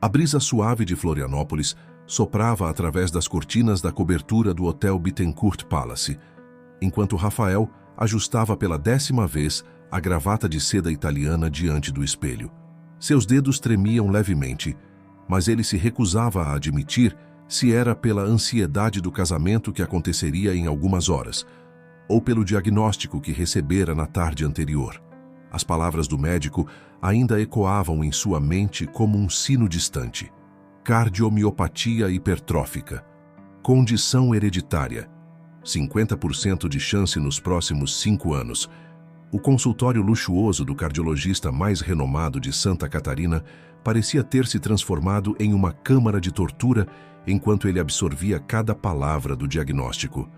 A brisa suave de Florianópolis soprava através das cortinas da cobertura do Hotel Bittencourt Palace, enquanto Rafael ajustava pela 10ª vez a gravata de seda italiana diante do espelho. Seus dedos tremiam levemente, mas ele se recusava a admitir se era pela ansiedade do casamento que aconteceria em algumas horas, ou pelo diagnóstico que recebera na tarde anterior. As palavras do médico ainda ecoavam em sua mente como um sino distante. Cardiomiopatia hipertrófica. Condição hereditária. 50% de chance nos próximos 5 anos. O consultório luxuoso do cardiologista mais renomado de Santa Catarina parecia ter se transformado em uma câmara de tortura enquanto ele absorvia cada palavra do diagnóstico.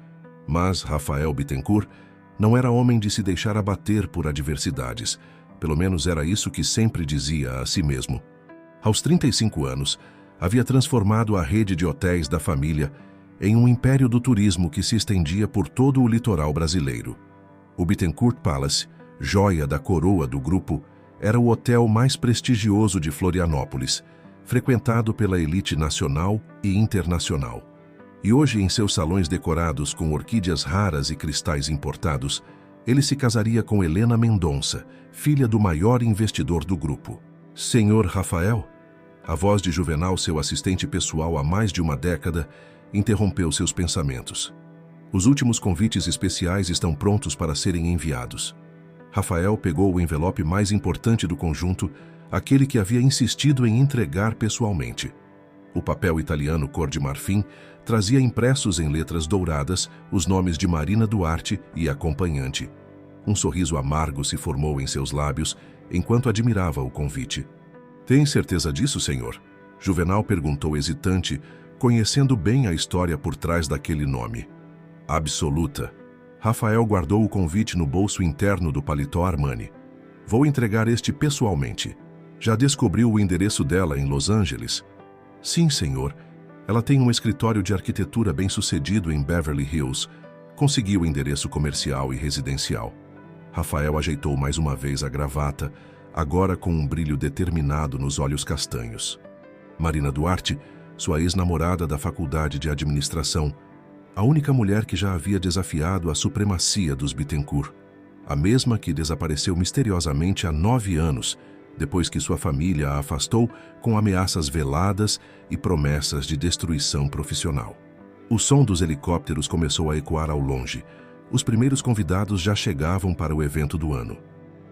Mas Rafael Bittencourt não era homem de se deixar abater por adversidades. Pelo menos era isso que sempre dizia a si mesmo. Aos 35 anos, havia transformado a rede de hotéis da família em um império do turismo que se estendia por todo o litoral brasileiro. O Bittencourt Palace, joia da coroa do grupo, era o hotel mais prestigioso de Florianópolis, frequentado pela elite nacional e internacional. E hoje, em seus salões decorados com orquídeas raras e cristais importados, ele se casaria com Helena Mendonça, filha do maior investidor do grupo. Senhor Rafael, a voz de Juvenal, seu assistente pessoal há mais de uma década, interrompeu seus pensamentos. Os últimos convites especiais estão prontos para serem enviados. Rafael pegou o envelope mais importante do conjunto, aquele que havia insistido em entregar pessoalmente. O papel italiano cor de marfim trazia impressos em letras douradas os nomes de Marina Duarte e acompanhante. Um sorriso amargo se formou em seus lábios enquanto admirava o convite. "Tem certeza disso, senhor?" Juvenal perguntou hesitante, conhecendo bem a história por trás daquele nome. "Absoluta." Rafael guardou o convite no bolso interno do paletó Armani. "Vou entregar este pessoalmente. Já descobriu o endereço dela em Los Angeles?" "Sim, senhor. Ela tem um escritório de arquitetura bem-sucedido em Beverly Hills. Consegui o endereço comercial e residencial." Rafael ajeitou mais uma vez a gravata, agora com um brilho determinado nos olhos castanhos. Marina Duarte, sua ex-namorada da faculdade de administração, a única mulher que já havia desafiado a supremacia dos Bittencourt, a mesma que desapareceu misteriosamente há 9 anos, depois que sua família a afastou com ameaças veladas e promessas de destruição profissional. O som dos helicópteros começou a ecoar ao longe. Os primeiros convidados já chegavam para o evento do ano.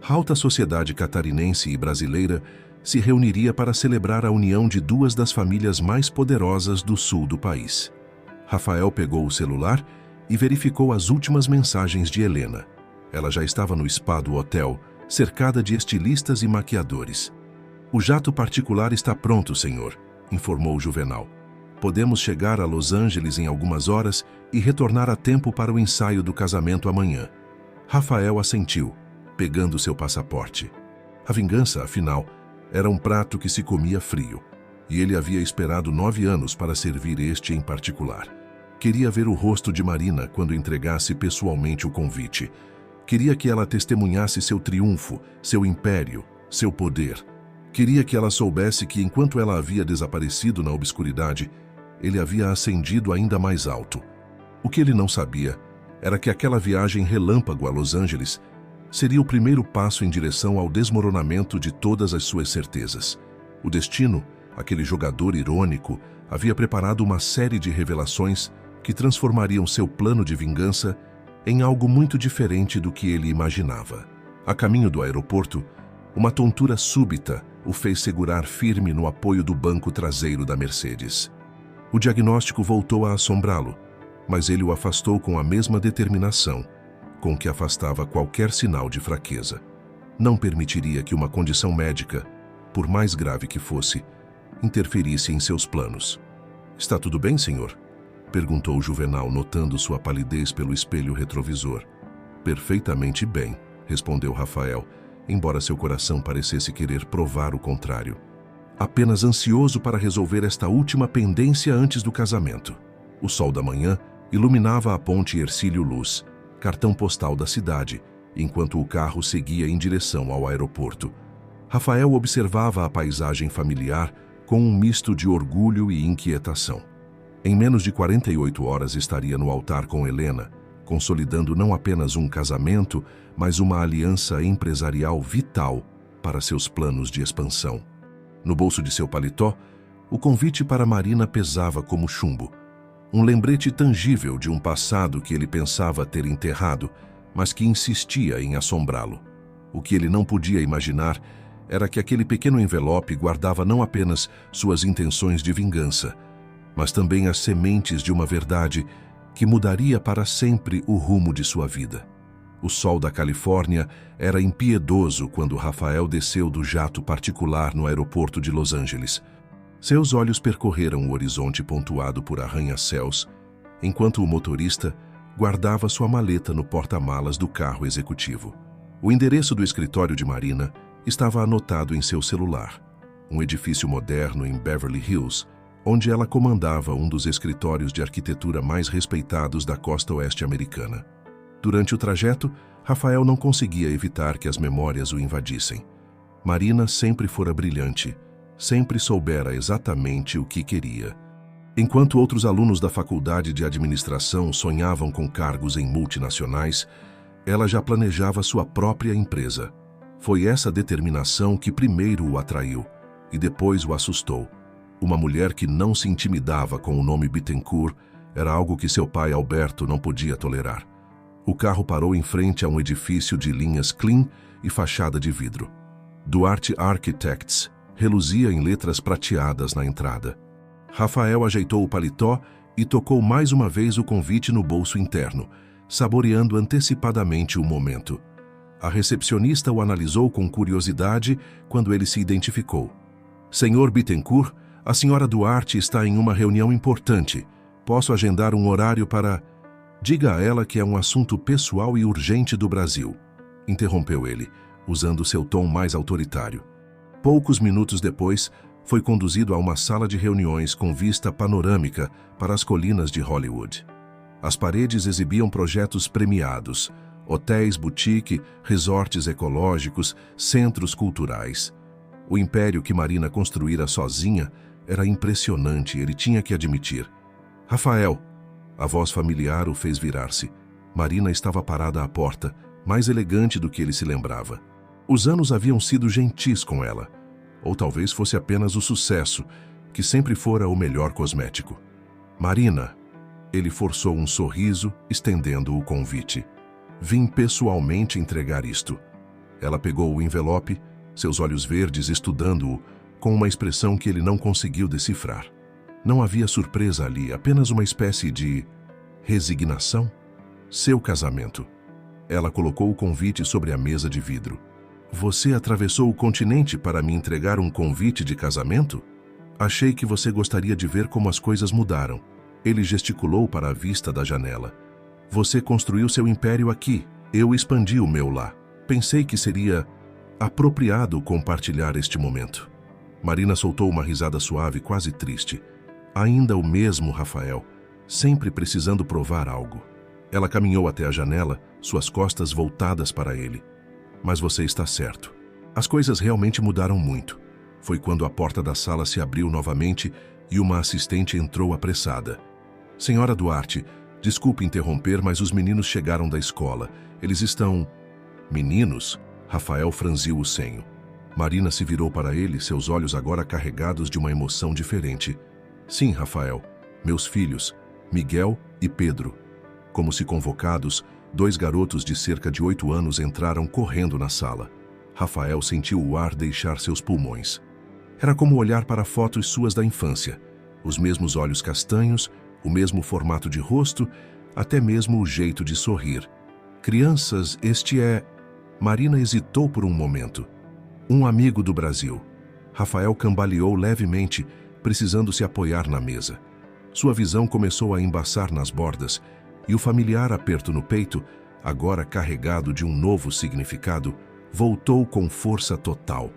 A alta sociedade catarinense e brasileira se reuniria para celebrar a união de duas das famílias mais poderosas do sul do país. Rafael pegou o celular e verificou as últimas mensagens de Helena. Ela já estava no spa do hotel, cercada de estilistas e maquiadores. "O jato particular está pronto, senhor", informou Juvenal. "Podemos chegar a Los Angeles em algumas horas e retornar a tempo para o ensaio do casamento amanhã." Rafael assentiu, pegando seu passaporte. A vingança, afinal, era um prato que se comia frio, e ele havia esperado 9 anos para servir este em particular. Queria ver o rosto de Marina quando entregasse pessoalmente o convite. Queria que ela testemunhasse seu triunfo, seu império, seu poder. Queria que ela soubesse que, enquanto ela havia desaparecido na obscuridade, ele havia ascendido ainda mais alto. O que ele não sabia era que aquela viagem relâmpago a Los Angeles seria o primeiro passo em direção ao desmoronamento de todas as suas certezas. O destino, aquele jogador irônico, havia preparado uma série de revelações que transformariam seu plano de vingança em algo muito diferente do que ele imaginava. A caminho do aeroporto, uma tontura súbita o fez segurar firme no apoio do banco traseiro da Mercedes. O diagnóstico voltou a assombrá-lo, mas ele o afastou com a mesma determinação com que afastava qualquer sinal de fraqueza. Não permitiria que uma condição médica, por mais grave que fosse, interferisse em seus planos. "Está tudo bem, senhor?" perguntou Juvenal, notando sua palidez pelo espelho retrovisor. "Perfeitamente bem", respondeu Rafael, embora seu coração parecesse querer provar o contrário. Apenas ansioso para resolver esta última pendência antes do casamento. O sol da manhã iluminava a ponte Hercílio Luz, cartão postal da cidade, enquanto o carro seguia em direção ao aeroporto. Rafael observava a paisagem familiar com um misto de orgulho e inquietação. Em menos de 48 horas estaria no altar com Helena, consolidando não apenas um casamento, mas uma aliança empresarial vital para seus planos de expansão. No bolso de seu paletó, o convite para Marina pesava como chumbo, um lembrete tangível de um passado que ele pensava ter enterrado, mas que insistia em assombrá-lo. O que ele não podia imaginar era que aquele pequeno envelope guardava não apenas suas intenções de vingança, mas também as sementes de uma verdade que mudaria para sempre o rumo de sua vida. O sol da Califórnia era impiedoso quando Rafael desceu do jato particular no aeroporto de Los Angeles. Seus olhos percorreram o horizonte pontuado por arranha-céus, enquanto o motorista guardava sua maleta no porta-malas do carro executivo. O endereço do escritório de Marina estava anotado em seu celular, um edifício moderno em Beverly Hills, onde ela comandava um dos escritórios de arquitetura mais respeitados da costa oeste americana. Durante o trajeto, Rafael não conseguia evitar que as memórias o invadissem. Marina sempre fora brilhante, sempre soubera exatamente o que queria. Enquanto outros alunos da faculdade de administração sonhavam com cargos em multinacionais, ela já planejava sua própria empresa. Foi essa determinação que primeiro o atraiu e depois o assustou. Uma mulher que não se intimidava com o nome Bittencourt era algo que seu pai Alberto não podia tolerar. O carro parou em frente a um edifício de linhas clean e fachada de vidro. Duarte Architects reluzia em letras prateadas na entrada. Rafael ajeitou o paletó e tocou mais uma vez o convite no bolso interno, saboreando antecipadamente o momento. A recepcionista o analisou com curiosidade quando ele se identificou. Senhor Bittencourt, a senhora Duarte está em uma reunião importante. Posso agendar um horário para... Diga a ela que é um assunto pessoal e urgente do Brasil, interrompeu ele, usando seu tom mais autoritário. Poucos minutos depois, foi conduzido a uma sala de reuniões com vista panorâmica para as colinas de Hollywood. As paredes exibiam projetos premiados, hotéis boutique, resorts ecológicos, centros culturais. O império que Marina construíra sozinha era impressionante, ele tinha que admitir. Rafael, a voz familiar o fez virar-se. Marina estava parada à porta, mais elegante do que ele se lembrava. Os anos haviam sido gentis com ela, ou talvez fosse apenas o sucesso, que sempre fora o melhor cosmético. Marina, ele forçou um sorriso, estendendo o convite. Vim pessoalmente entregar isto. Ela pegou o envelope, seus olhos verdes estudando-o, com uma expressão que ele não conseguiu decifrar. Não havia surpresa ali, apenas uma espécie de resignação. Seu casamento. Ela colocou o convite sobre a mesa de vidro. Você atravessou o continente para me entregar um convite de casamento? Achei que você gostaria de ver como as coisas mudaram. Ele gesticulou para a vista da janela. Você construiu seu império aqui, eu expandi o meu lá. Pensei que seria apropriado compartilhar este momento. Marina soltou uma risada suave, quase triste. Ainda o mesmo Rafael, sempre precisando provar algo. Ela caminhou até a janela, suas costas voltadas para ele. Mas você está certo. As coisas realmente mudaram muito. Foi quando a porta da sala se abriu novamente e uma assistente entrou apressada. Senhora Duarte, desculpe interromper, mas os meninos chegaram da escola. Eles estão... Meninos? Rafael franziu o senho. Marina se virou para ele, seus olhos agora carregados de uma emoção diferente. Sim, Rafael. Meus filhos, Miguel e Pedro. Como se convocados, 2 garotos de cerca de 8 anos entraram correndo na sala. Rafael sentiu o ar deixar seus pulmões. Era como olhar para fotos suas da infância. Os mesmos olhos castanhos, o mesmo formato de rosto, até mesmo o jeito de sorrir. Crianças, este é... Marina hesitou por um momento. Um amigo do Brasil. Rafael cambaleou levemente, precisando se apoiar na mesa. Sua visão começou a embaçar nas bordas, e o familiar aperto no peito, agora carregado de um novo significado, voltou com força total.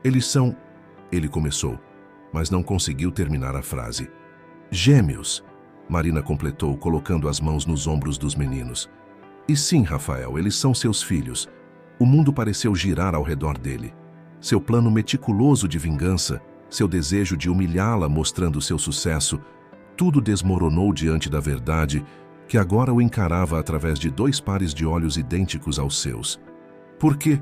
Eles são... Ele começou, mas não conseguiu terminar a frase. Gêmeos, Marina completou, colocando as mãos nos ombros dos meninos. E sim, Rafael, eles são seus filhos. O mundo pareceu girar ao redor dele. Seu plano meticuloso de vingança seu desejo de humilhá-la mostrando seu sucesso, tudo desmoronou diante da verdade que agora o encarava através de 2 pares de olhos idênticos aos seus. Por quê?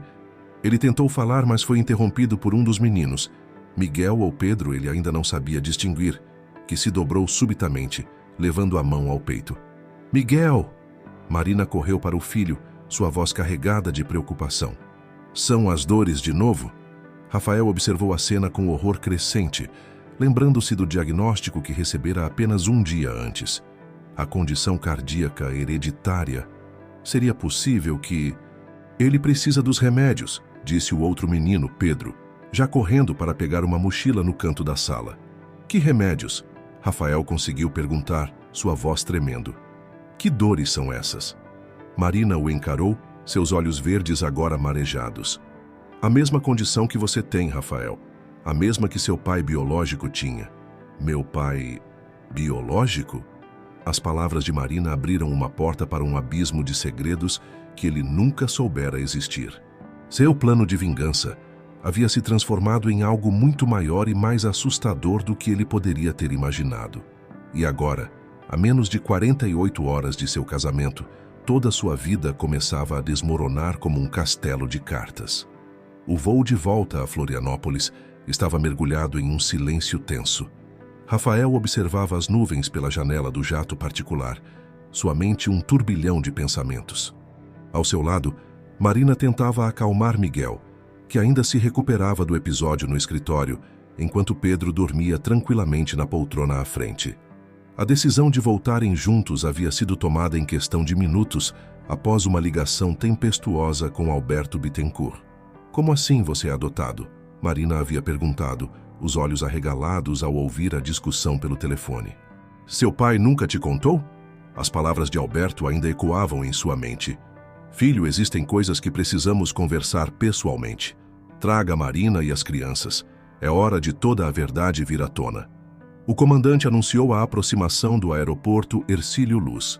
Ele tentou falar, mas foi interrompido por um dos meninos, Miguel ou Pedro, ele ainda não sabia distinguir, que se dobrou subitamente, levando a mão ao peito. Miguel! Marina correu para o filho, sua voz carregada de preocupação. São as dores de novo? Rafael observou a cena com horror crescente, lembrando-se do diagnóstico que recebera apenas um dia antes. A condição cardíaca hereditária. Seria possível que... Ele precisa dos remédios, disse o outro menino, Pedro, já correndo para pegar uma mochila no canto da sala. Que remédios? Rafael conseguiu perguntar, sua voz tremendo. Que dores são essas? Marina o encarou, seus olhos verdes agora marejados. A mesma condição que você tem, Rafael. A mesma que seu pai biológico tinha. Meu pai... biológico? As palavras de Marina abriram uma porta para um abismo de segredos que ele nunca soubera existir. Seu plano de vingança havia se transformado em algo muito maior e mais assustador do que ele poderia ter imaginado. E agora, a menos de 48 horas de seu casamento, toda sua vida começava a desmoronar como um castelo de cartas. O voo de volta a Florianópolis estava mergulhado em um silêncio tenso. Rafael observava as nuvens pela janela do jato particular, sua mente um turbilhão de pensamentos. Ao seu lado, Marina tentava acalmar Miguel, que ainda se recuperava do episódio no escritório, enquanto Pedro dormia tranquilamente na poltrona à frente. A decisão de voltarem juntos havia sido tomada em questão de minutos após uma ligação tempestuosa com Alberto Bittencourt. Como assim você é adotado? Marina havia perguntado, os olhos arregalados ao ouvir a discussão pelo telefone. Seu pai nunca te contou? As palavras de Alberto ainda ecoavam em sua mente. Filho, existem coisas que precisamos conversar pessoalmente. Traga a Marina e as crianças. É hora de toda a verdade vir à tona. O comandante anunciou a aproximação do aeroporto Hercílio Luz.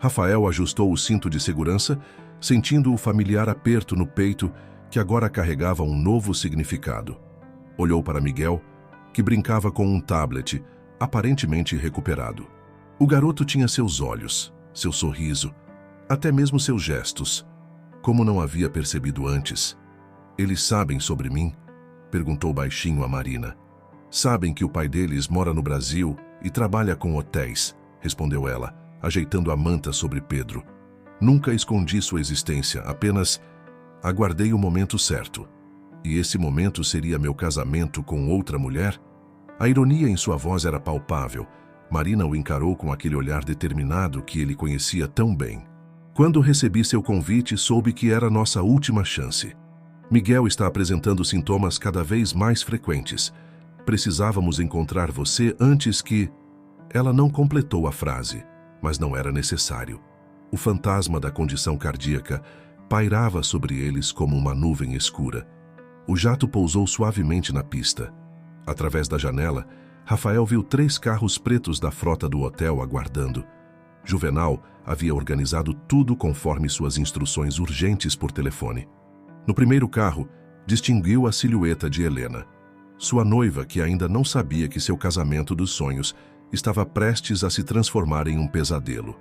Rafael ajustou o cinto de segurança, sentindo o familiar aperto no peito que agora carregava um novo significado. Olhou para Miguel, que brincava com um tablet, aparentemente recuperado. O garoto tinha seus olhos, seu sorriso, até mesmo seus gestos. Como não havia percebido antes. Eles sabem sobre mim? Perguntou baixinho a Marina. Sabem que o pai deles mora no Brasil e trabalha com hotéis, respondeu ela, ajeitando a manta sobre Pedro. Nunca escondi sua existência, apenas aguardei o momento certo. E esse momento seria meu casamento com outra mulher? A ironia em sua voz era palpável. Marina o encarou com aquele olhar determinado que ele conhecia tão bem. Quando recebi seu convite, soube que era nossa última chance. Miguel está apresentando sintomas cada vez mais frequentes. Precisávamos encontrar você antes que... Ela não completou a frase, mas não era necessário. O fantasma da condição cardíaca pairava sobre eles como uma nuvem escura. O jato pousou suavemente na pista. Através da janela, Rafael viu 3 carros pretos da frota do hotel aguardando. Juvenal havia organizado tudo conforme suas instruções urgentes por telefone. No primeiro carro, distinguiu a silhueta de Helena. Sua noiva, que ainda não sabia que seu casamento dos sonhos estava prestes a se transformar em um pesadelo.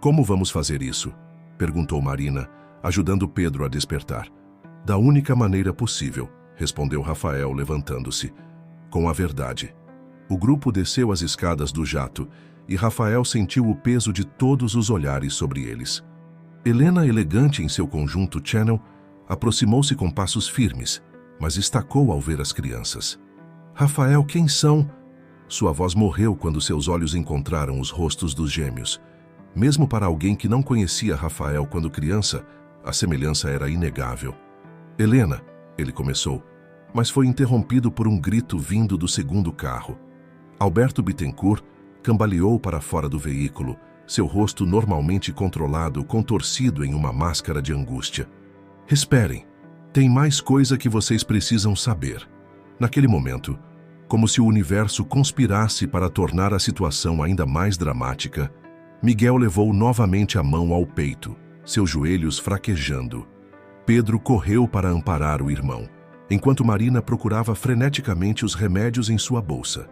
Como vamos fazer isso? Perguntou Marina, ajudando Pedro a despertar. Da única maneira possível, respondeu Rafael, levantando-se. Com a verdade. O grupo desceu as escadas do jato e Rafael sentiu o peso de todos os olhares sobre eles. Helena, elegante em seu conjunto Channel, aproximou-se com passos firmes, mas estacou ao ver as crianças. Rafael, quem são? Sua voz morreu quando seus olhos encontraram os rostos dos gêmeos. Mesmo para alguém que não conhecia Rafael quando criança, a semelhança era inegável. Helena, ele começou, mas foi interrompido por um grito vindo do segundo carro. Alberto Bittencourt cambaleou para fora do veículo, seu rosto normalmente controlado, contorcido em uma máscara de angústia. Esperem, tem mais coisa que vocês precisam saber. Naquele momento, como se o universo conspirasse para tornar a situação ainda mais dramática, Miguel levou novamente a mão ao peito, seus joelhos fraquejando. Pedro correu para amparar o irmão. enquanto Marina procurava freneticamente os remédios em sua bolsa.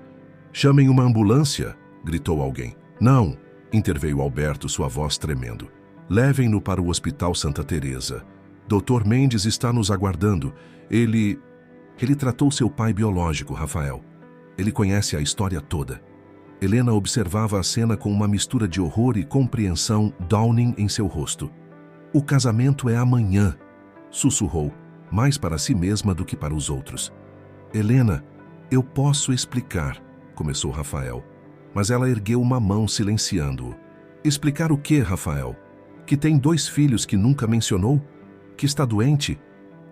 "Chamem uma ambulância!" gritou alguém. "Não!" interveio Alberto, sua voz tremendo. "Levem-no para o Hospital Santa Teresa. Dr. Mendes está nos aguardando. Ele tratou seu pai biológico, Rafael. Ele conhece a história toda." Helena observava a cena com uma mistura de horror e compreensão dawning em seu rosto. "O casamento é amanhã", sussurrou, mais para si mesma do que para os outros. "Helena, eu posso explicar", começou Rafael, mas ela ergueu uma mão silenciando-o. "Explicar o quê, Rafael? Que tem 2 filhos que nunca mencionou? Que está doente?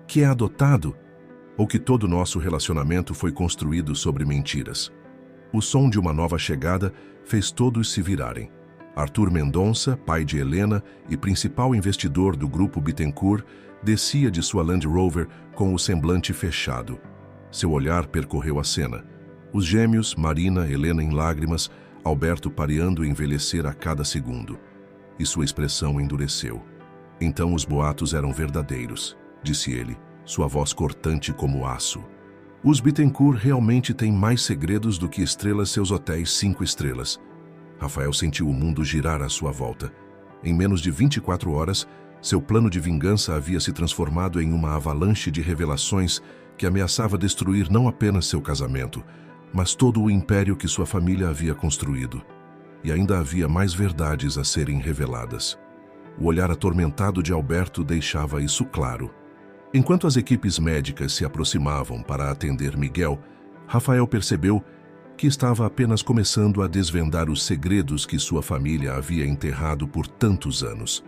Que é adotado? Ou que todo nosso relacionamento foi construído sobre mentiras?" O som de uma nova chegada fez todos se virarem. Arthur Mendonça, pai de Helena e principal investidor do grupo Bittencourt, descia de sua Land Rover com o semblante fechado. Seu olhar percorreu a cena. Os gêmeos, Marina, Helena em lágrimas, Alberto pareando envelhecer a cada segundo. E sua expressão endureceu. "Então os boatos eram verdadeiros", disse ele, sua voz cortante como aço. "Os Bittencourt realmente têm mais segredos do que estrelas seus hotéis 5 estrelas. Rafael sentiu o mundo girar à sua volta. Em menos de 24 horas, seu plano de vingança havia se transformado em uma avalanche de revelações que ameaçava destruir não apenas seu casamento, mas todo o império que sua família havia construído. E ainda havia mais verdades a serem reveladas. O olhar atormentado de Alberto deixava isso claro. Enquanto as equipes médicas se aproximavam para atender Miguel, Rafael percebeu que estava apenas começando a desvendar os segredos que sua família havia enterrado por tantos anos.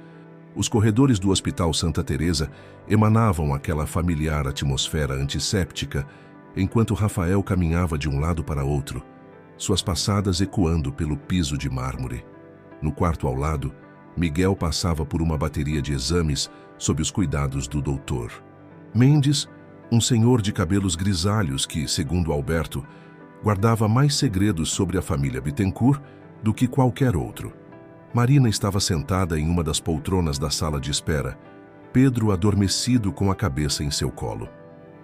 Os corredores do Hospital Santa Teresa emanavam aquela familiar atmosfera antisséptica, enquanto Rafael caminhava de um lado para outro, suas passadas ecoando pelo piso de mármore. No quarto ao lado, Miguel passava por uma bateria de exames sob os cuidados do doutor Mendes, um senhor de cabelos grisalhos que, segundo Alberto, guardava mais segredos sobre a família Bittencourt do que qualquer outro. Marina estava sentada em uma das poltronas da sala de espera, Pedro adormecido com a cabeça em seu colo.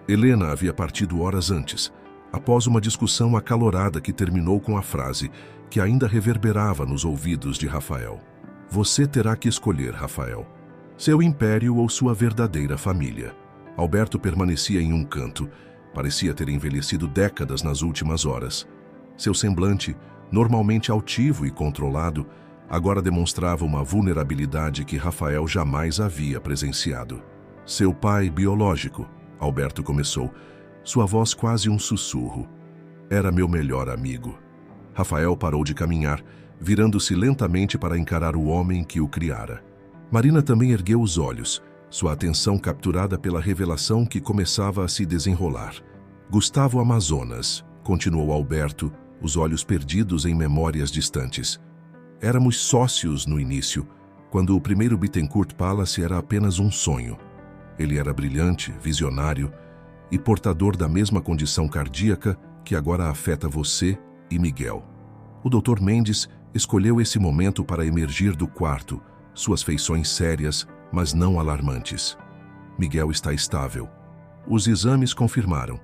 Helena havia partido horas antes, após uma discussão acalorada que terminou com a frase que ainda reverberava nos ouvidos de Rafael. "Você terá que escolher, Rafael, seu império ou sua verdadeira família." Alberto permanecia em um canto. Parecia ter envelhecido décadas nas últimas horas. Seu semblante, normalmente altivo e controlado, agora demonstrava uma vulnerabilidade que Rafael jamais havia presenciado. "Seu pai biológico", Alberto começou, sua voz quase um sussurro. "Era meu melhor amigo." Rafael parou de caminhar, virando-se lentamente para encarar o homem que o criara. Marina também ergueu os olhos, sua atenção capturada pela revelação que começava a se desenrolar. "Gustavo Amazonas", continuou Alberto, os olhos perdidos em memórias distantes. "Éramos sócios no início, quando o primeiro Bittencourt Palace era apenas um sonho. Ele era brilhante, visionário e portador da mesma condição cardíaca que agora afeta você e Miguel." O Dr. Mendes escolheu esse momento para emergir do quarto, suas feições sérias, mas não alarmantes. "Miguel está estável. Os exames confirmaram.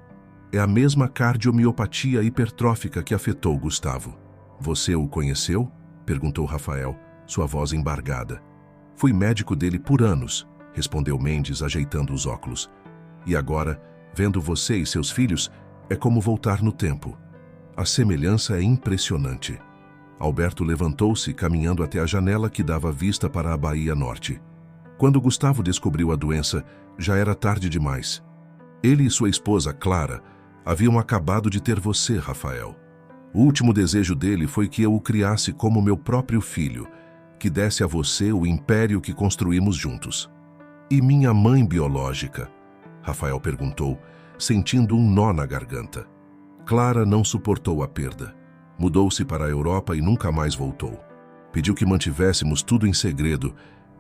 É a mesma cardiomiopatia hipertrófica que afetou Gustavo." "Você o conheceu?" perguntou Rafael, sua voz embargada. "Fui médico dele por anos", respondeu Mendes, ajeitando os óculos. "E agora, vendo você e seus filhos, é como voltar no tempo. A semelhança é impressionante." Alberto levantou-se, caminhando até a janela que dava vista para a Baía Norte. Quando Gustavo descobriu a doença, já era tarde demais. Ele e sua esposa, Clara, haviam acabado de ter você, Rafael. O último desejo dele foi que eu o criasse como meu próprio filho, que desse a você o império que construímos juntos. "E minha mãe biológica?" Rafael perguntou, sentindo um nó na garganta. Clara não suportou a perda. Mudou-se para a Europa e nunca mais voltou. Pediu que mantivéssemos tudo em segredo,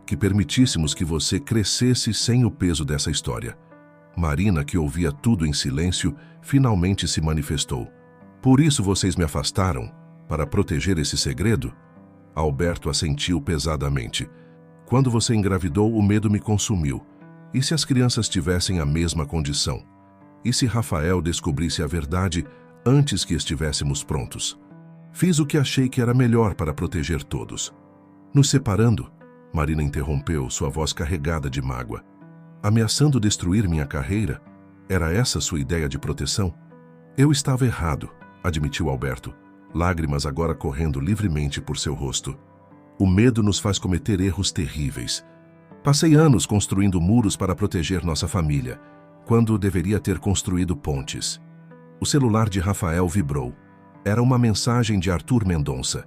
que permitíssemos que você crescesse sem o peso dessa história. Marina, que ouvia tudo em silêncio, finalmente se manifestou. "Por isso vocês me afastaram? Para proteger esse segredo?" Alberto assentiu pesadamente. "Quando você engravidou, o medo me consumiu. E se as crianças tivessem a mesma condição? E se Rafael descobrisse a verdade antes que estivéssemos prontos? Fiz o que achei que era melhor para proteger todos. Nos separando, Marina interrompeu, sua voz carregada de mágoa. Ameaçando destruir minha carreira? Era essa sua ideia de proteção? Eu estava errado, admitiu Alberto, lágrimas agora correndo livremente por seu rosto. O medo nos faz cometer erros terríveis. Passei anos construindo muros para proteger nossa família, quando deveria ter construído pontes. O celular de Rafael vibrou. Era uma mensagem de Arthur Mendonça.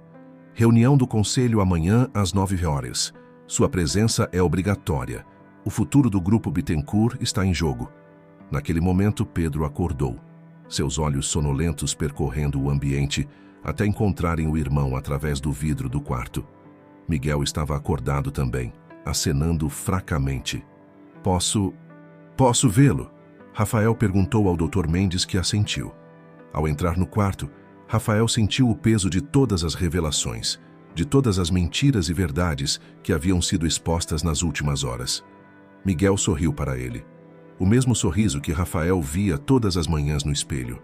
Reunião do conselho amanhã às 9 horas. Sua presença é obrigatória. O futuro do Grupo Bittencourt está em jogo. Naquele momento, Pedro acordou, seus olhos sonolentos percorrendo o ambiente até encontrarem o irmão através do vidro do quarto. Miguel estava acordado também, acenando fracamente. Posso vê-lo? Rafael perguntou ao Dr. Mendes, que assentiu. Ao entrar no quarto, Rafael sentiu o peso de todas as revelações, de todas as mentiras e verdades que haviam sido expostas nas últimas horas. Miguel sorriu para ele. O mesmo sorriso que Rafael via todas as manhãs no espelho.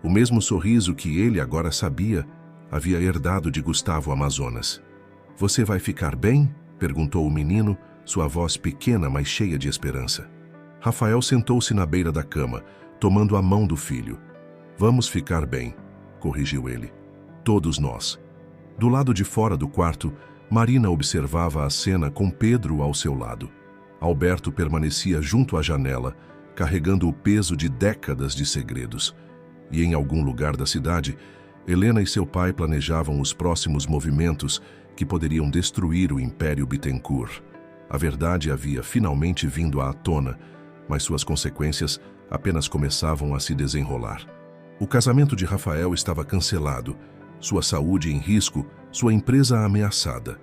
O mesmo sorriso que ele agora sabia havia herdado de Gustavo Amazonas. "Você vai ficar bem?" perguntou o menino, sua voz pequena, mas cheia de esperança. Rafael sentou-se na beira da cama, tomando a mão do filho. "Vamos ficar bem", corrigiu ele. "Todos nós." Do lado de fora do quarto, Marina observava a cena com Pedro ao seu lado. Alberto permanecia junto à janela, carregando o peso de décadas de segredos. E em algum lugar da cidade, Helena e seu pai planejavam os próximos movimentos que poderiam destruir o Império Bittencourt. A verdade havia finalmente vindo à tona, mas suas consequências apenas começavam a se desenrolar. O casamento de Rafael estava cancelado, sua saúde em risco, sua empresa ameaçada.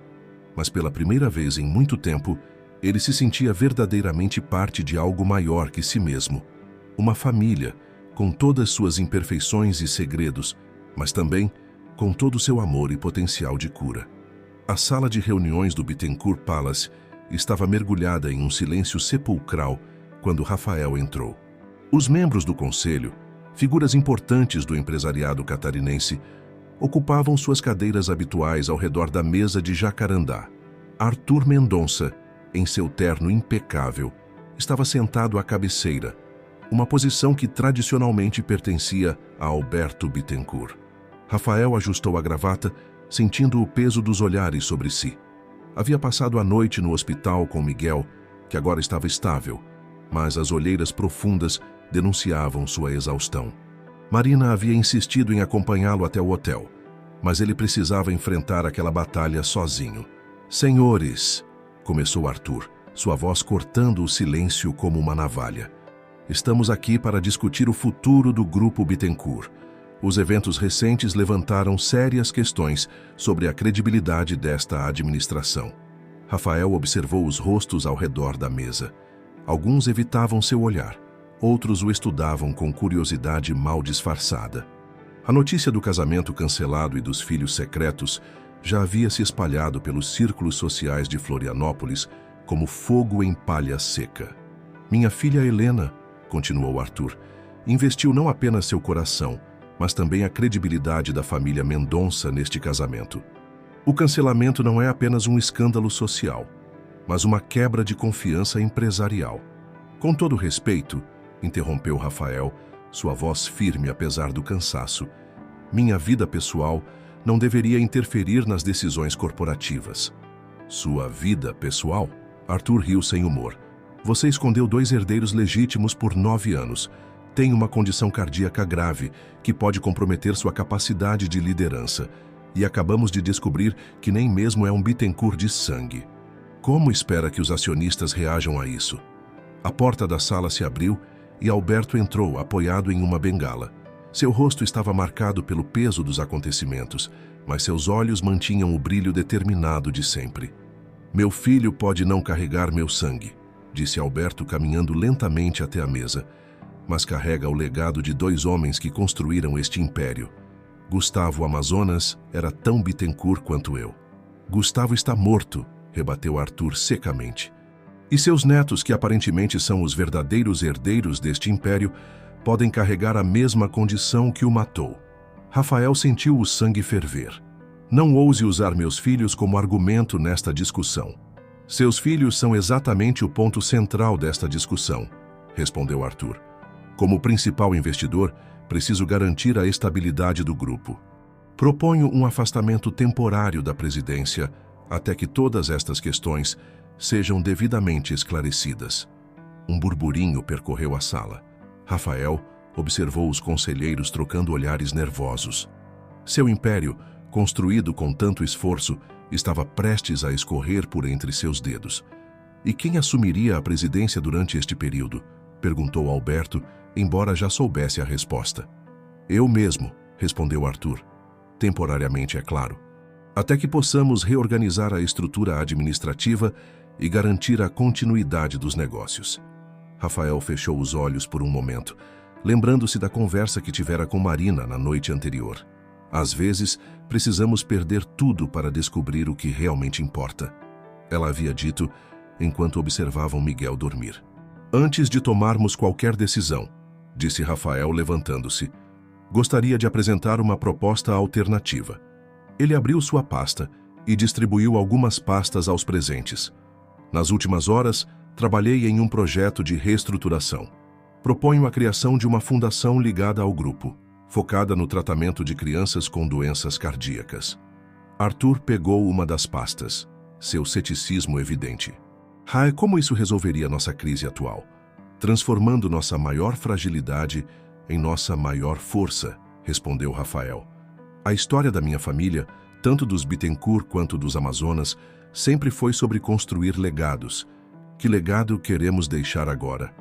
Mas pela primeira vez em muito tempo, ele se sentia verdadeiramente parte de algo maior que si mesmo. Uma família, com todas suas imperfeições e segredos, mas também com todo o seu amor e potencial de cura. A sala de reuniões do Bittencourt Palace estava mergulhada em um silêncio sepulcral quando Rafael entrou. Os membros do conselho, figuras importantes do empresariado catarinense, ocupavam suas cadeiras habituais ao redor da mesa de jacarandá. Arthur Mendonça, em seu terno impecável, estava sentado à cabeceira, uma posição que tradicionalmente pertencia a Alberto Bittencourt. Rafael ajustou a gravata, sentindo o peso dos olhares sobre si. Havia passado a noite no hospital com Miguel, que agora estava estável, mas as olheiras profundas denunciavam sua exaustão. Marina havia insistido em acompanhá-lo até o hotel, mas ele precisava enfrentar aquela batalha sozinho. "Senhores", começou Arthur, sua voz cortando o silêncio como uma navalha. "Estamos aqui para discutir o futuro do Grupo Bittencourt. Os eventos recentes levantaram sérias questões sobre a credibilidade desta administração." Rafael observou os rostos ao redor da mesa. Alguns evitavam seu olhar, outros o estudavam com curiosidade mal disfarçada. A notícia do casamento cancelado e dos filhos secretos já havia se espalhado pelos círculos sociais de Florianópolis como fogo em palha seca. "Minha filha Helena", continuou Arthur, "investiu não apenas seu coração, mas também a credibilidade da família Mendonça neste casamento. O cancelamento não é apenas um escândalo social, mas uma quebra de confiança empresarial." "Com todo respeito", interrompeu Rafael, sua voz firme apesar do cansaço, "minha vida pessoal não deveria interferir nas decisões corporativas." "Sua vida pessoal?" Arthur riu sem humor. "Você escondeu 2 herdeiros legítimos por 9 anos. Tem uma condição cardíaca grave que pode comprometer sua capacidade de liderança. E acabamos de descobrir que nem mesmo é um Bittencourt de sangue. Como espera que os acionistas reajam a isso?" A porta da sala se abriu e Alberto entrou, apoiado em uma bengala. Seu rosto estava marcado pelo peso dos acontecimentos, mas seus olhos mantinham o brilho determinado de sempre. "Meu filho pode não carregar meu sangue", disse Alberto caminhando lentamente até a mesa, "mas carrega o legado de 2 homens que construíram este império. Gustavo Amazonas era tão Bittencourt quanto eu." "Gustavo está morto", rebateu Arthur secamente. "E seus netos, que aparentemente são os verdadeiros herdeiros deste império, podem carregar a mesma condição que o matou. Rafael sentiu o sangue ferver. Não ouse usar meus filhos como argumento nesta discussão. Seus filhos são exatamente o ponto central desta discussão, respondeu Arthur. Como principal investidor, preciso garantir a estabilidade do grupo. Proponho um afastamento temporário da presidência até que todas estas questões sejam devidamente esclarecidas. Um burburinho percorreu a sala. Rafael observou os conselheiros trocando olhares nervosos. Seu império, construído com tanto esforço, estava prestes a escorrer por entre seus dedos. E quem assumiria a presidência durante este período? Perguntou Alberto, embora já soubesse a resposta. Eu mesmo, respondeu Arthur. Temporariamente, é claro. Até que possamos reorganizar a estrutura administrativa e garantir a continuidade dos negócios. Rafael fechou os olhos por um momento, lembrando-se da conversa que tivera com Marina na noite anterior. Às vezes, precisamos perder tudo para descobrir o que realmente importa. Ela havia dito, enquanto observavam Miguel dormir. Antes de tomarmos qualquer decisão, disse Rafael levantando-se, gostaria de apresentar uma proposta alternativa. Ele abriu sua pasta e distribuiu algumas pastas aos presentes. Nas últimas horas, trabalhei em um projeto de reestruturação. Proponho a criação de uma fundação ligada ao grupo, focada no tratamento de crianças com doenças cardíacas. Arthur pegou uma das pastas, seu ceticismo evidente. Como isso resolveria nossa crise atual? Transformando nossa maior fragilidade em nossa maior força, respondeu Rafael. A história da minha família, tanto dos Bittencourt quanto dos Amazonas, sempre foi sobre construir legados. Que legado queremos deixar agora?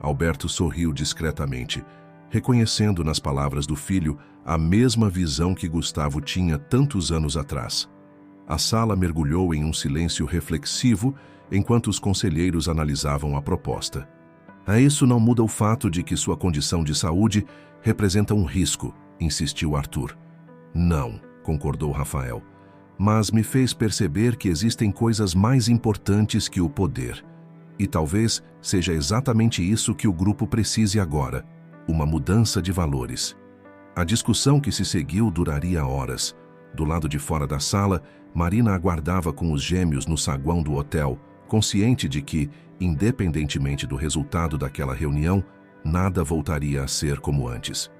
Alberto sorriu discretamente, reconhecendo nas palavras do filho a mesma visão que Gustavo tinha tantos anos atrás. A sala mergulhou em um silêncio reflexivo enquanto os conselheiros analisavam a proposta. Isso não muda o fato de que sua condição de saúde representa um risco, insistiu Arthur. Não, concordou Rafael, mas me fez perceber que existem coisas mais importantes que o poder. E talvez seja exatamente isso que o grupo precise agora, uma mudança de valores. A discussão que se seguiu duraria horas. Do lado de fora da sala, Marina aguardava com os gêmeos no saguão do hotel, consciente de que, independentemente do resultado daquela reunião, nada voltaria a ser como antes.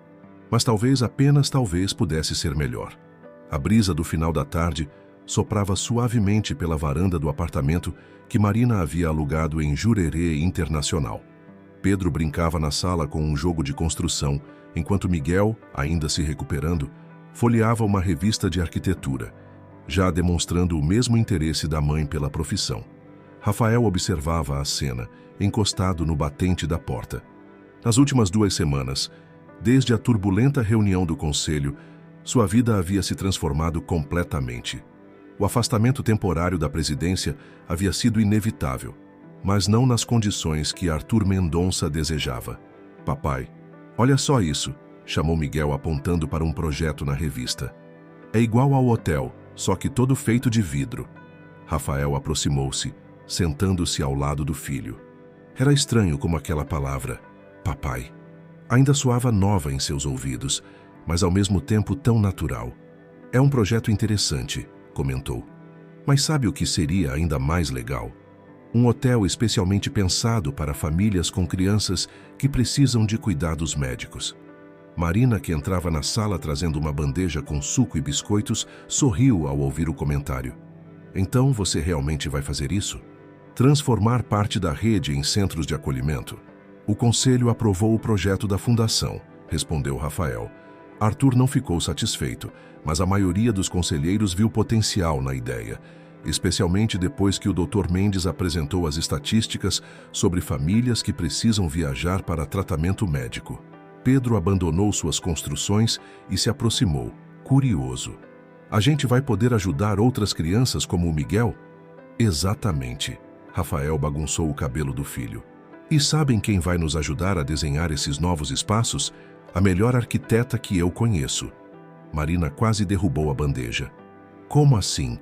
Mas talvez, apenas talvez, pudesse ser melhor. A brisa do final da tarde soprava suavemente pela varanda do apartamento que Marina havia alugado em Jurerê Internacional. Pedro brincava na sala com um jogo de construção, enquanto Miguel, ainda se recuperando, folheava uma revista de arquitetura, já demonstrando o mesmo interesse da mãe pela profissão. Rafael observava a cena, encostado no batente da porta. Nas últimas 2 semanas, desde a turbulenta reunião do conselho, sua vida havia se transformado completamente. O afastamento temporário da presidência havia sido inevitável, mas não nas condições que Arthur Mendonça desejava. Papai, olha só isso, chamou Miguel apontando para um projeto na revista. É igual ao hotel, só que todo feito de vidro. Rafael aproximou-se, sentando-se ao lado do filho. Era estranho como aquela palavra, papai, ainda soava nova em seus ouvidos, mas ao mesmo tempo tão natural. É um projeto interessante, comentou. Mas sabe o que seria ainda mais legal? Um hotel especialmente pensado para famílias com crianças que precisam de cuidados médicos. Marina, que entrava na sala trazendo uma bandeja com suco e biscoitos, sorriu ao ouvir o comentário. Então você realmente vai fazer isso? Transformar parte da rede em centros de acolhimento? O conselho aprovou o projeto da fundação, respondeu Rafael. Arthur não ficou satisfeito, mas a maioria dos conselheiros viu potencial na ideia, especialmente depois que o Dr. Mendes apresentou as estatísticas sobre famílias que precisam viajar para tratamento médico. Pedro abandonou suas construções e se aproximou, curioso. A gente vai poder ajudar outras crianças como o Miguel? Exatamente. Rafael bagunçou o cabelo do filho. E sabem quem vai nos ajudar a desenhar esses novos espaços? A melhor arquiteta que eu conheço. Marina quase derrubou a bandeja. Como assim?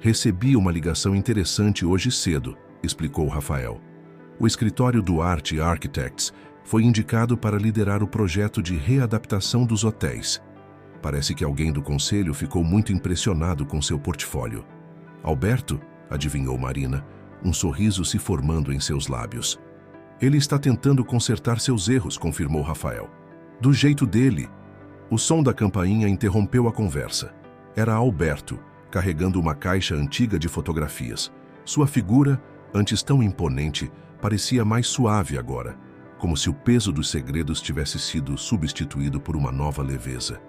Recebi uma ligação interessante hoje cedo, explicou Rafael. O escritório Duarte Architects foi indicado para liderar o projeto de readaptação dos hotéis. Parece que alguém do conselho ficou muito impressionado com seu portfólio. Alberto, adivinhou Marina, um sorriso se formando em seus lábios. Ele está tentando consertar seus erros, confirmou Rafael. Do jeito dele. O som da campainha interrompeu a conversa. Era Alberto, carregando uma caixa antiga de fotografias. Sua figura, antes tão imponente, parecia mais suave agora, como se o peso dos segredos tivesse sido substituído por uma nova leveza.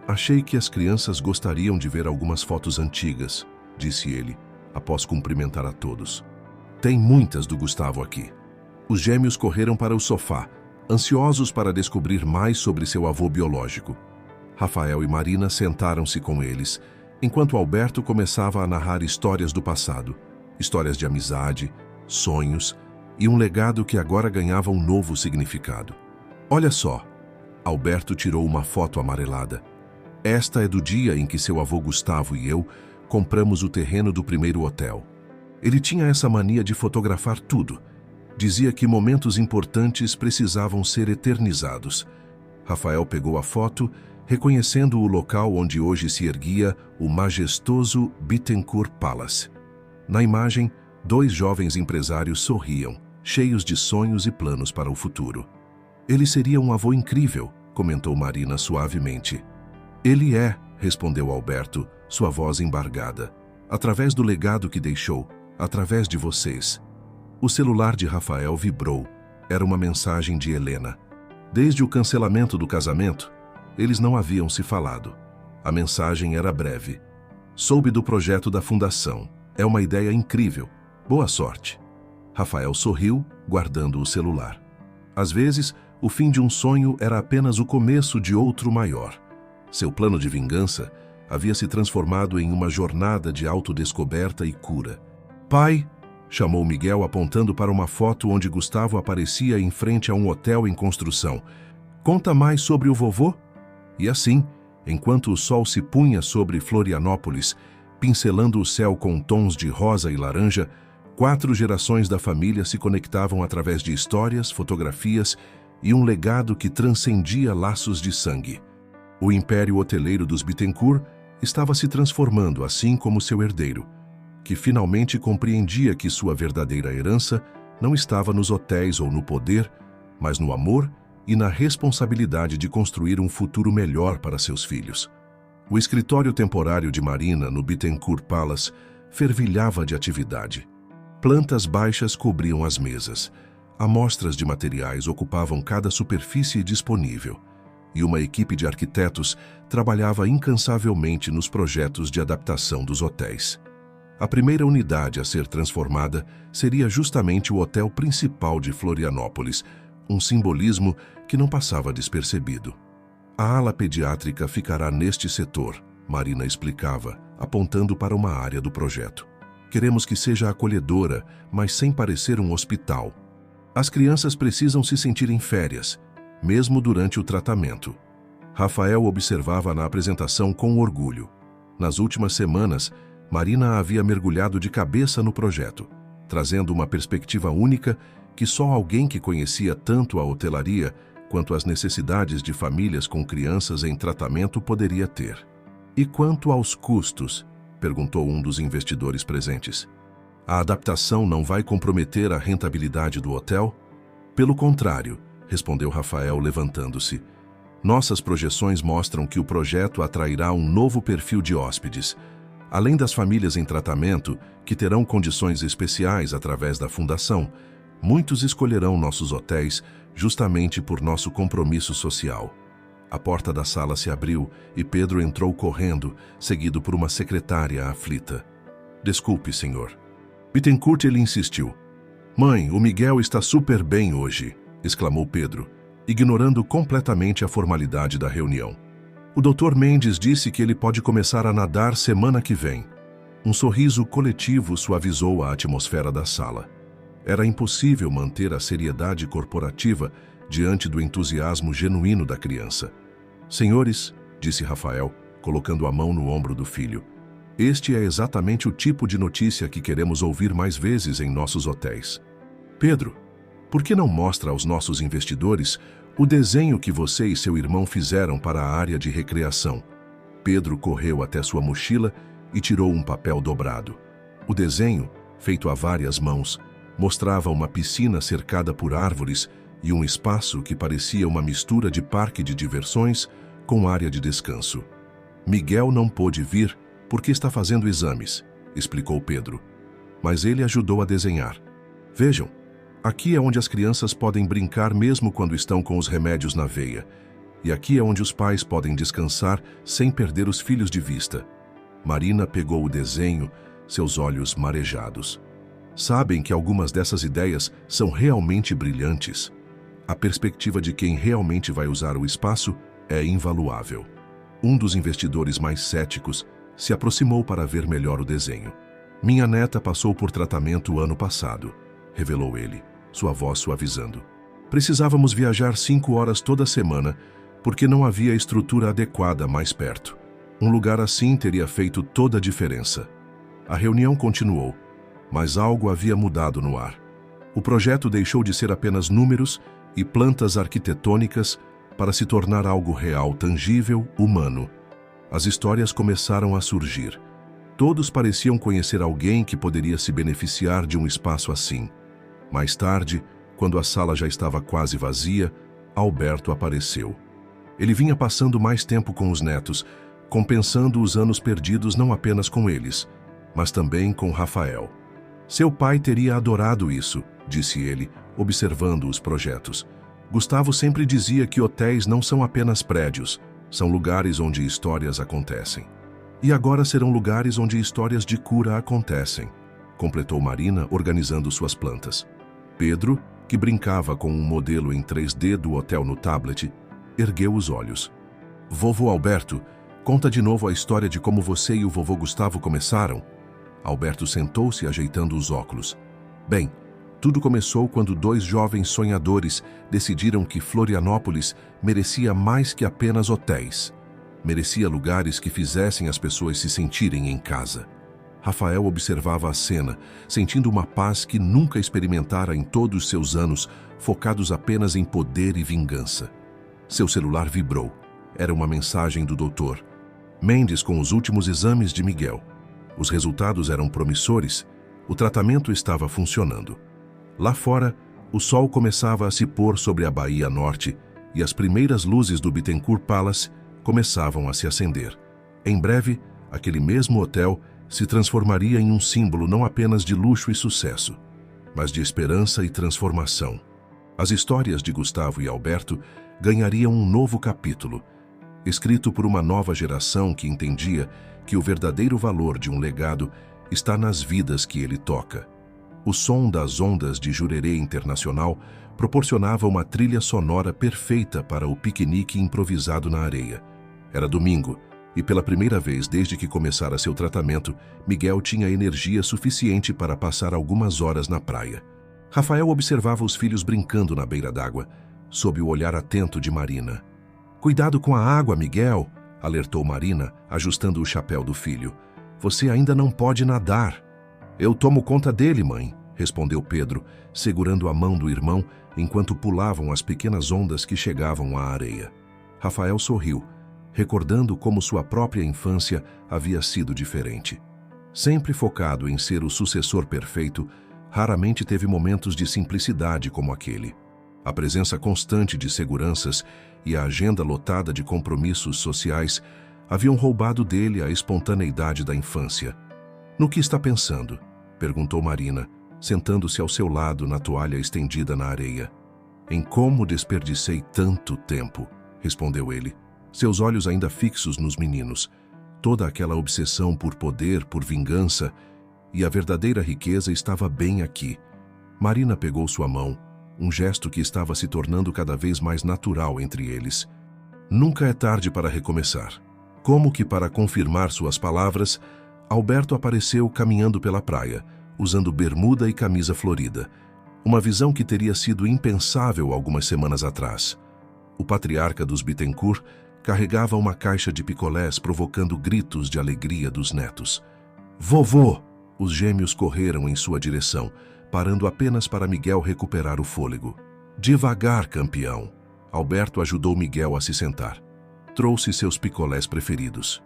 Achei que as crianças gostariam de ver algumas fotos antigas, disse ele, após cumprimentar a todos. Tem muitas do Gustavo aqui. Os gêmeos correram para o sofá, ansiosos para descobrir mais sobre seu avô biológico. Rafael e Marina sentaram-se com eles, enquanto Alberto começava a narrar histórias do passado, histórias de amizade, sonhos e um legado que agora ganhava um novo significado. Olha só, Alberto tirou uma foto amarelada. Esta é do dia em que seu avô Gustavo e eu compramos o terreno do primeiro hotel. Ele tinha essa mania de fotografar tudo. Dizia que momentos importantes precisavam ser eternizados. Rafael pegou a foto, reconhecendo o local onde hoje se erguia o majestoso Bittencourt Palace. Na imagem, 2 jovens empresários sorriam, cheios de sonhos e planos para o futuro. Ele seria um avô incrível, comentou Marina suavemente. Ele é, respondeu Alberto, sua voz embargada. Através do legado que deixou, através de vocês. O celular de Rafael vibrou. Era uma mensagem de Helena. Desde o cancelamento do casamento, eles não haviam se falado. A mensagem era breve. Soube do projeto da fundação. É uma ideia incrível. Boa sorte. Rafael sorriu, guardando o celular. Às vezes, o fim de um sonho era apenas o começo de outro maior. Seu plano de vingança havia se transformado em uma jornada de autodescoberta e cura. Pai, chamou Miguel apontando para uma foto onde Gustavo aparecia em frente a um hotel em construção. Conta mais sobre o vovô? E assim, enquanto o sol se punha sobre Florianópolis, pincelando o céu com tons de rosa e laranja, 4 gerações da família se conectavam através de histórias, fotografias e um legado que transcendia laços de sangue. O império hoteleiro dos Bittencourt estava se transformando, assim como seu herdeiro, que finalmente compreendia que sua verdadeira herança não estava nos hotéis ou no poder, mas no amor e na responsabilidade de construir um futuro melhor para seus filhos. O escritório temporário de Marina, no Bittencourt Palace, fervilhava de atividade. Plantas baixas cobriam as mesas, amostras de materiais ocupavam cada superfície disponível, e uma equipe de arquitetos trabalhava incansavelmente nos projetos de adaptação dos hotéis. A primeira unidade a ser transformada seria justamente o hotel principal de Florianópolis, um simbolismo que não passava despercebido. A ala pediátrica ficará neste setor, Marina explicava, apontando para uma área do projeto. Queremos que seja acolhedora, mas sem parecer um hospital. As crianças precisam se sentir em férias, mesmo durante o tratamento. Rafael observava na apresentação com orgulho. Nas últimas semanas, Marina havia mergulhado de cabeça no projeto, trazendo uma perspectiva única que só alguém que conhecia tanto a hotelaria quanto as necessidades de famílias com crianças em tratamento poderia ter. E quanto aos custos? Perguntou um dos investidores presentes. A adaptação não vai comprometer a rentabilidade do hotel? Pelo contrário, respondeu Rafael levantando-se. Nossas projeções mostram que o projeto atrairá um novo perfil de hóspedes. Além das famílias em tratamento, que terão condições especiais através da fundação, muitos escolherão nossos hotéis justamente por nosso compromisso social. A porta da sala se abriu e Pedro entrou correndo, seguido por uma secretária aflita. Desculpe, senhor. Bittencourt, ele insistiu. Mãe, o Miguel está super bem hoje, exclamou Pedro, ignorando completamente a formalidade da reunião. O Dr. Mendes disse que ele pode começar a nadar semana que vem. Um sorriso coletivo suavizou a atmosfera da sala. Era impossível manter a seriedade corporativa diante do entusiasmo genuíno da criança. Senhores, disse Rafael, colocando a mão no ombro do filho, este é exatamente o tipo de notícia que queremos ouvir mais vezes em nossos hotéis. Pedro, Por que não mostra aos nossos investidores o desenho que você e seu irmão fizeram para a área de recreação? Pedro correu até sua mochila e tirou um papel dobrado. O desenho, feito a várias mãos, mostrava uma piscina cercada por árvores e um espaço que parecia uma mistura de parque de diversões com área de descanso. Miguel não pôde vir porque está fazendo exames, explicou Pedro. Mas ele ajudou a desenhar. Vejam, aqui é onde as crianças podem brincar mesmo quando estão com os remédios na veia. E aqui é onde os pais podem descansar sem perder os filhos de vista. Marina pegou o desenho, seus olhos marejados. Sabem que algumas dessas ideias são realmente brilhantes. A perspectiva de quem realmente vai usar o espaço é invaluável. Um dos investidores mais céticos se aproximou para ver melhor o desenho. Minha neta passou por tratamento ano passado, revelou ele, sua voz suavizando. Precisávamos viajar 5 horas toda semana porque não havia estrutura adequada mais perto. Um lugar assim teria feito toda a diferença. A reunião continuou, mas algo havia mudado no ar. O projeto deixou de ser apenas números e plantas arquitetônicas para se tornar algo real, tangível, humano. As histórias começaram a surgir. Todos pareciam conhecer alguém que poderia se beneficiar de um espaço assim. Mais tarde, quando a sala já estava quase vazia, Alberto apareceu. Ele vinha passando mais tempo com os netos, compensando os anos perdidos não apenas com eles, mas também com Rafael. Seu pai teria adorado isso, disse ele, observando os projetos. Gustavo sempre dizia que hotéis não são apenas prédios, são lugares onde histórias acontecem. E agora serão lugares onde histórias de cura acontecem, completou Marina, organizando suas plantas. Pedro, que brincava com um modelo em 3D do hotel no tablet, ergueu os olhos. Vovô Alberto, conta de novo a história de como você e o vovô Gustavo começaram. Alberto sentou-se ajeitando os óculos. Bem, tudo começou quando 2 jovens sonhadores decidiram que Florianópolis merecia mais que apenas hotéis. Merecia lugares que fizessem as pessoas se sentirem em casa. Rafael observava a cena, sentindo uma paz que nunca experimentara em todos seus anos, focados apenas em poder e vingança. Seu celular vibrou. Era uma mensagem do doutor Mendes com os últimos exames de Miguel. Os resultados eram promissores. O tratamento estava funcionando. Lá fora, o sol começava a se pôr sobre a Baía Norte e as primeiras luzes do Bittencourt Palace começavam a se acender. Em breve, aquele mesmo hotel se transformaria em um símbolo não apenas de luxo e sucesso, mas de esperança e transformação. As histórias de Gustavo e Alberto ganhariam um novo capítulo, escrito por uma nova geração que entendia que o verdadeiro valor de um legado está nas vidas que ele toca. O som das ondas de Jurerê Internacional proporcionava uma trilha sonora perfeita para o piquenique improvisado na areia. Era domingo, e pela primeira vez desde que começara seu tratamento, Miguel tinha energia suficiente para passar algumas horas na praia. Rafael observava os filhos brincando na beira d'água, sob o olhar atento de Marina. "Cuidado com a água, Miguel", alertou Marina, ajustando o chapéu do filho. "Você ainda não pode nadar." "Eu tomo conta dele, mãe", respondeu Pedro, segurando a mão do irmão enquanto pulavam as pequenas ondas que chegavam à areia. Rafael sorriu, recordando como sua própria infância havia sido diferente. Sempre focado em ser o sucessor perfeito, raramente teve momentos de simplicidade como aquele. A presença constante de seguranças e a agenda lotada de compromissos sociais haviam roubado dele a espontaneidade da infância. "No que está pensando?", perguntou Marina, sentando-se ao seu lado na toalha estendida na areia. "Em como desperdicei tanto tempo", respondeu ele, seus olhos ainda fixos nos meninos. Toda aquela obsessão por poder, por vingança, e a verdadeira riqueza estava bem aqui. Marina pegou sua mão, um gesto que estava se tornando cada vez mais natural entre eles. Nunca é tarde para recomeçar. Como que para confirmar suas palavras, Alberto apareceu caminhando pela praia, usando bermuda e camisa florida. Uma visão que teria sido impensável algumas semanas atrás. O patriarca dos Bittencourt carregava uma caixa de picolés, provocando gritos de alegria dos netos. "Vovô!" Os gêmeos correram em sua direção, parando apenas para Miguel recuperar o fôlego. Devagar, campeão. Alberto ajudou Miguel a se sentar. Trouxe seus picolés preferidos.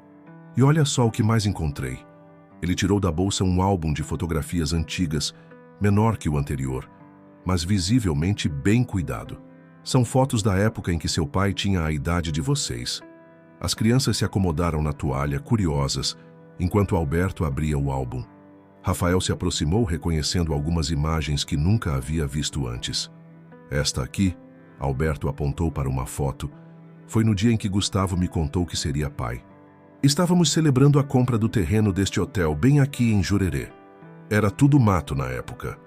E olha só o que mais encontrei. Ele tirou da bolsa um álbum de fotografias antigas, menor que o anterior, mas visivelmente bem cuidado. São fotos da época em que seu pai tinha a idade de vocês. As crianças se acomodaram na toalha, curiosas, enquanto Alberto abria o álbum. Rafael se aproximou, reconhecendo algumas imagens que nunca havia visto antes. Esta aqui, Alberto apontou para uma foto, foi no dia em que Gustavo me contou que seria pai. Estávamos celebrando a compra do terreno deste hotel bem aqui em Jurerê. Era tudo mato na época.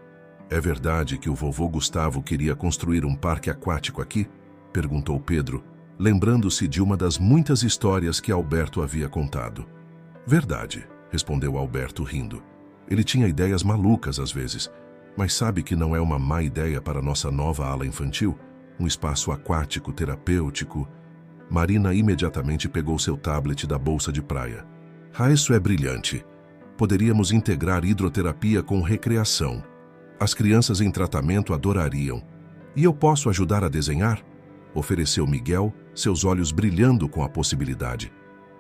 É verdade que o vovô Gustavo queria construir um parque aquático aqui? Perguntou Pedro, lembrando-se de uma das muitas histórias que Alberto havia contado. Verdade, respondeu Alberto rindo. Ele tinha ideias malucas às vezes, mas sabe que não é uma má ideia para nossa nova ala infantil? Um espaço aquático, terapêutico. Marina imediatamente pegou seu tablet da bolsa de praia. Isso é brilhante. Poderíamos integrar hidroterapia com recreação. As crianças em tratamento adorariam. E eu posso ajudar a desenhar? Ofereceu Miguel, seus olhos brilhando com a possibilidade.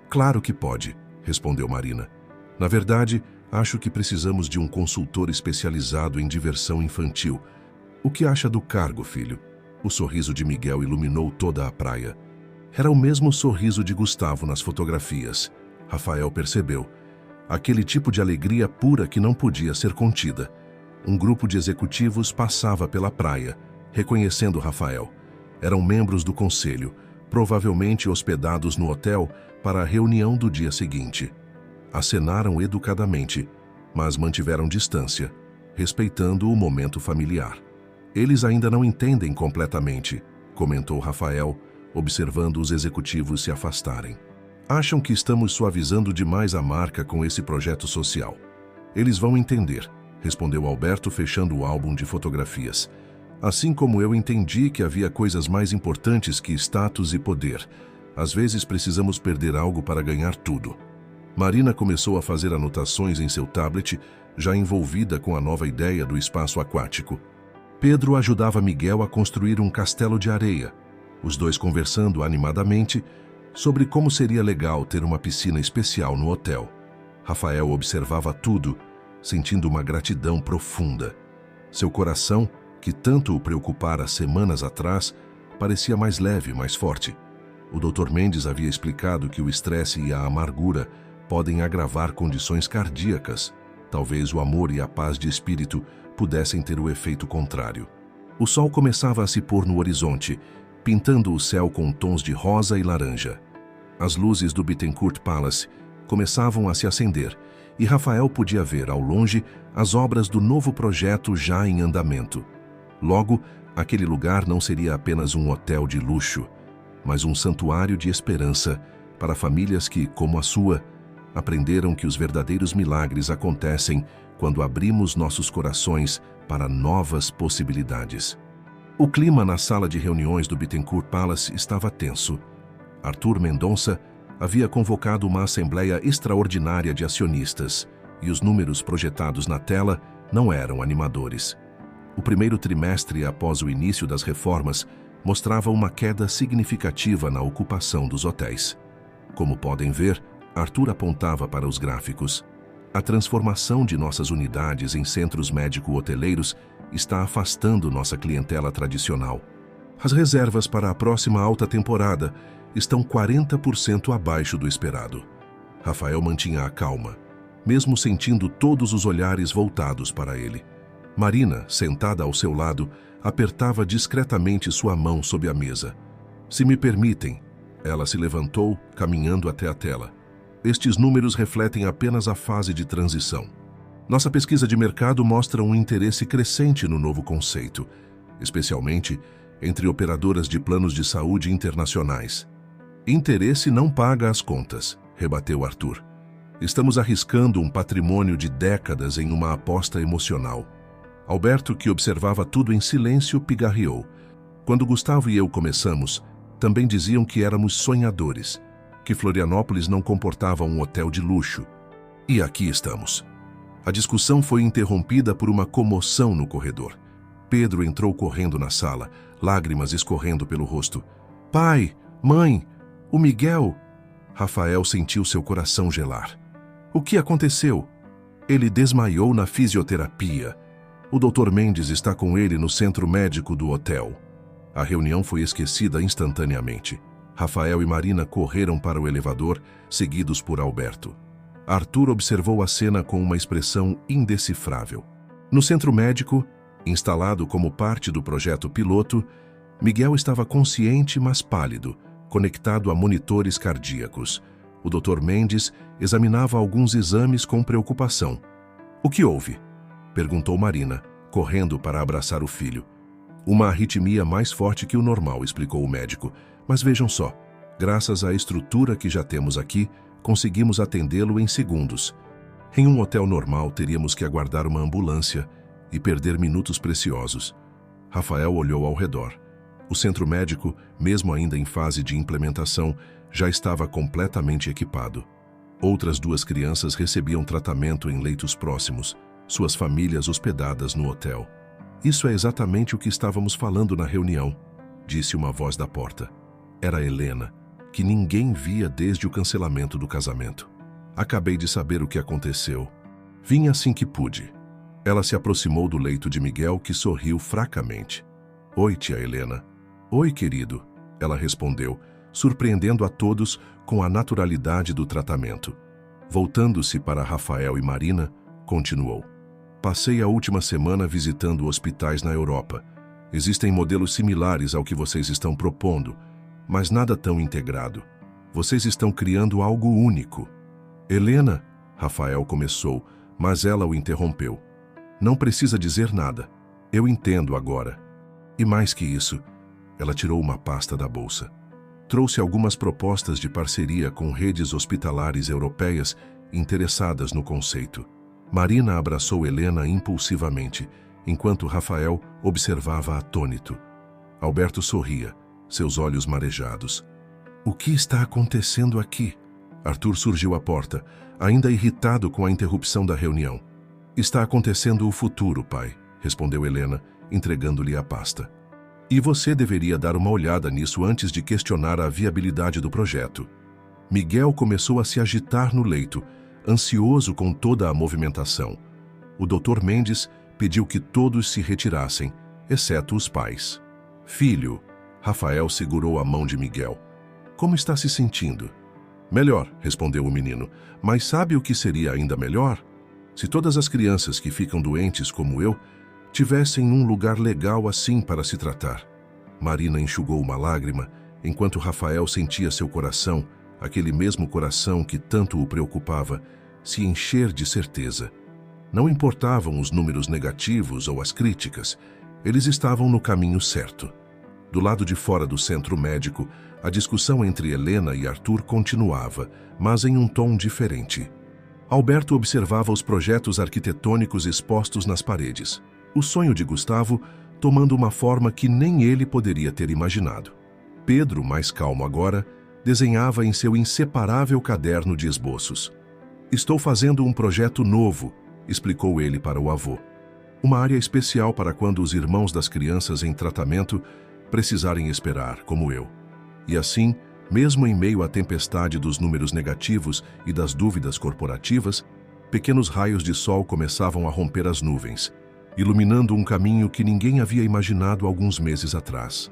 Claro que pode, respondeu Marina. Na verdade, acho que precisamos de um consultor especializado em diversão infantil. O que acha do cargo, filho? O sorriso de Miguel iluminou toda a praia. Era o mesmo sorriso de Gustavo nas fotografias. Rafael percebeu. Aquele tipo de alegria pura que não podia ser contida. Um grupo de executivos passava pela praia, reconhecendo Rafael. Eram membros do conselho, provavelmente hospedados no hotel para a reunião do dia seguinte. Acenaram educadamente, mas mantiveram distância, respeitando o momento familiar. Eles ainda não entendem completamente, comentou Rafael, observando os executivos se afastarem. Acham que estamos suavizando demais a marca com esse projeto social. Eles vão entender, respondeu Alberto, fechando o álbum de fotografias. Assim como eu entendi que havia coisas mais importantes que status e poder. Às vezes precisamos perder algo para ganhar tudo. Marina começou a fazer anotações em seu tablet, já envolvida com a nova ideia do espaço aquático. Pedro ajudava Miguel a construir um castelo de areia, os dois conversando animadamente sobre como seria legal ter uma piscina especial no hotel. Rafael observava tudo, sentindo uma gratidão profunda. Seu coração, que tanto o preocupara semanas atrás, parecia mais leve, mais forte. O Dr. Mendes havia explicado que o estresse e a amargura podem agravar condições cardíacas. Talvez o amor e a paz de espírito pudessem ter o efeito contrário. O sol começava a se pôr no horizonte, pintando o céu com tons de rosa e laranja. As luzes do Bittencourt Palace começavam a se acender e Rafael podia ver, ao longe, as obras do novo projeto já em andamento. Logo, aquele lugar não seria apenas um hotel de luxo, mas um santuário de esperança para famílias que, como a sua, aprenderam que os verdadeiros milagres acontecem quando abrimos nossos corações para novas possibilidades. O clima na sala de reuniões do Bittencourt Palace estava tenso. Arthur Mendonça havia convocado uma assembleia extraordinária de acionistas e os números projetados na tela não eram animadores. O primeiro trimestre após o início das reformas mostrava uma queda significativa na ocupação dos hotéis. Como podem ver, Arthur apontava para os gráficos. A transformação de nossas unidades em centros médico-hoteleiros está afastando nossa clientela tradicional. As reservas para a próxima alta temporada estão 40% abaixo do esperado. Rafael mantinha a calma, mesmo sentindo todos os olhares voltados para ele. Marina, sentada ao seu lado, apertava discretamente sua mão sob a mesa. Se me permitem, ela se levantou, caminhando até a tela. Estes números refletem apenas a fase de transição. Nossa pesquisa de mercado mostra um interesse crescente no novo conceito, especialmente entre operadoras de planos de saúde internacionais. Interesse não paga as contas, rebateu Arthur. Estamos arriscando um patrimônio de décadas em uma aposta emocional. Alberto, que observava tudo em silêncio, pigarreou. Quando Gustavo e eu começamos, também diziam que éramos sonhadores, que Florianópolis não comportava um hotel de luxo. E aqui estamos. A discussão foi interrompida por uma comoção no corredor. Pedro entrou correndo na sala, lágrimas escorrendo pelo rosto. Pai, mãe, o Miguel... Rafael sentiu seu coração gelar. O que aconteceu? Ele desmaiou na fisioterapia. O Dr. Mendes está com ele no centro médico do hotel. A reunião foi esquecida instantaneamente. Rafael e Marina correram para o elevador, seguidos por Alberto. Arthur observou a cena com uma expressão indecifrável. No centro médico, instalado como parte do projeto piloto, Miguel estava consciente, mas pálido, conectado a monitores cardíacos. O Dr. Mendes examinava alguns exames com preocupação. O que houve? Perguntou Marina, correndo para abraçar o filho. Uma arritmia mais forte que o normal, explicou o médico. Mas vejam só, graças à estrutura que já temos aqui, conseguimos atendê-lo em segundos. Em um hotel normal, teríamos que aguardar uma ambulância e perder minutos preciosos. Rafael olhou ao redor. O centro médico, mesmo ainda em fase de implementação, já estava completamente equipado. Outras 2 crianças recebiam tratamento em leitos próximos, suas famílias hospedadas no hotel. Isso é exatamente o que estávamos falando na reunião, disse uma voz da porta. Era Helena, que ninguém via desde o cancelamento do casamento. Acabei de saber o que aconteceu. Vim assim que pude. Ela se aproximou do leito de Miguel, que sorriu fracamente. Oi, tia Helena. Oi, querido, ela respondeu, surpreendendo a todos com a naturalidade do tratamento. Voltando-se para Rafael e Marina, continuou. Passei a última semana visitando hospitais na Europa. Existem modelos similares ao que vocês estão propondo, mas nada tão integrado. Vocês estão criando algo único. Helena, Rafael começou, mas ela o interrompeu. Não precisa dizer nada. Eu entendo agora. E mais que isso, ela tirou uma pasta da bolsa. Trouxe algumas propostas de parceria com redes hospitalares europeias interessadas no conceito. Marina abraçou Helena impulsivamente, enquanto Rafael observava atônito. Alberto sorria, seus olhos marejados. O que está acontecendo aqui? Arthur surgiu à porta, ainda irritado com a interrupção da reunião. Está acontecendo o futuro, pai, respondeu Helena, entregando-lhe a pasta. E você deveria dar uma olhada nisso antes de questionar a viabilidade do projeto. Miguel começou a se agitar no leito, ansioso com toda a movimentação. O Dr. Mendes pediu que todos se retirassem, exceto os pais. Filho, Rafael segurou a mão de Miguel. Como está se sentindo? Melhor, respondeu o menino. Mas sabe o que seria ainda melhor? Se todas as crianças que ficam doentes como eu tivessem um lugar legal assim para se tratar. Marina enxugou uma lágrima, enquanto Rafael sentia seu coração, aquele mesmo coração que tanto o preocupava, se encher de certeza. Não importavam os números negativos ou as críticas, eles estavam no caminho certo. Do lado de fora do centro médico, a discussão entre Helena e Arthur continuava, mas em um tom diferente. Alberto observava os projetos arquitetônicos expostos nas paredes. O sonho de Gustavo tomando uma forma que nem ele poderia ter imaginado. Pedro, mais calmo agora, desenhava em seu inseparável caderno de esboços. Estou fazendo um projeto novo, explicou ele para o avô. Uma área especial para quando os irmãos das crianças em tratamento precisarem esperar, como eu. E assim, mesmo em meio à tempestade dos números negativos e das dúvidas corporativas, pequenos raios de sol começavam a romper as nuvens, iluminando um caminho que ninguém havia imaginado alguns meses atrás.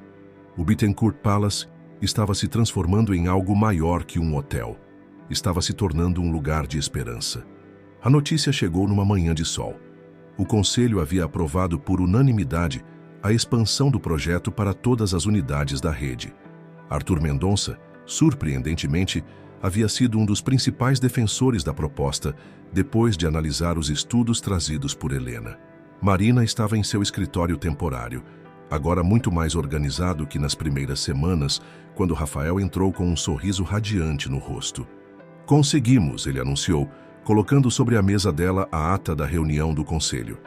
O Bittencourt Palace estava se transformando em algo maior que um hotel. Estava se tornando um lugar de esperança. A notícia chegou numa manhã de sol. O Conselho havia aprovado por unanimidade a expansão do projeto para todas as unidades da rede. Arthur Mendonça, surpreendentemente, havia sido um dos principais defensores da proposta depois de analisar os estudos trazidos por Helena. Marina estava em seu escritório temporário, agora muito mais organizado que nas primeiras semanas, quando Rafael entrou com um sorriso radiante no rosto. Conseguimos, ele anunciou, colocando sobre a mesa dela a ata da reunião do Conselho.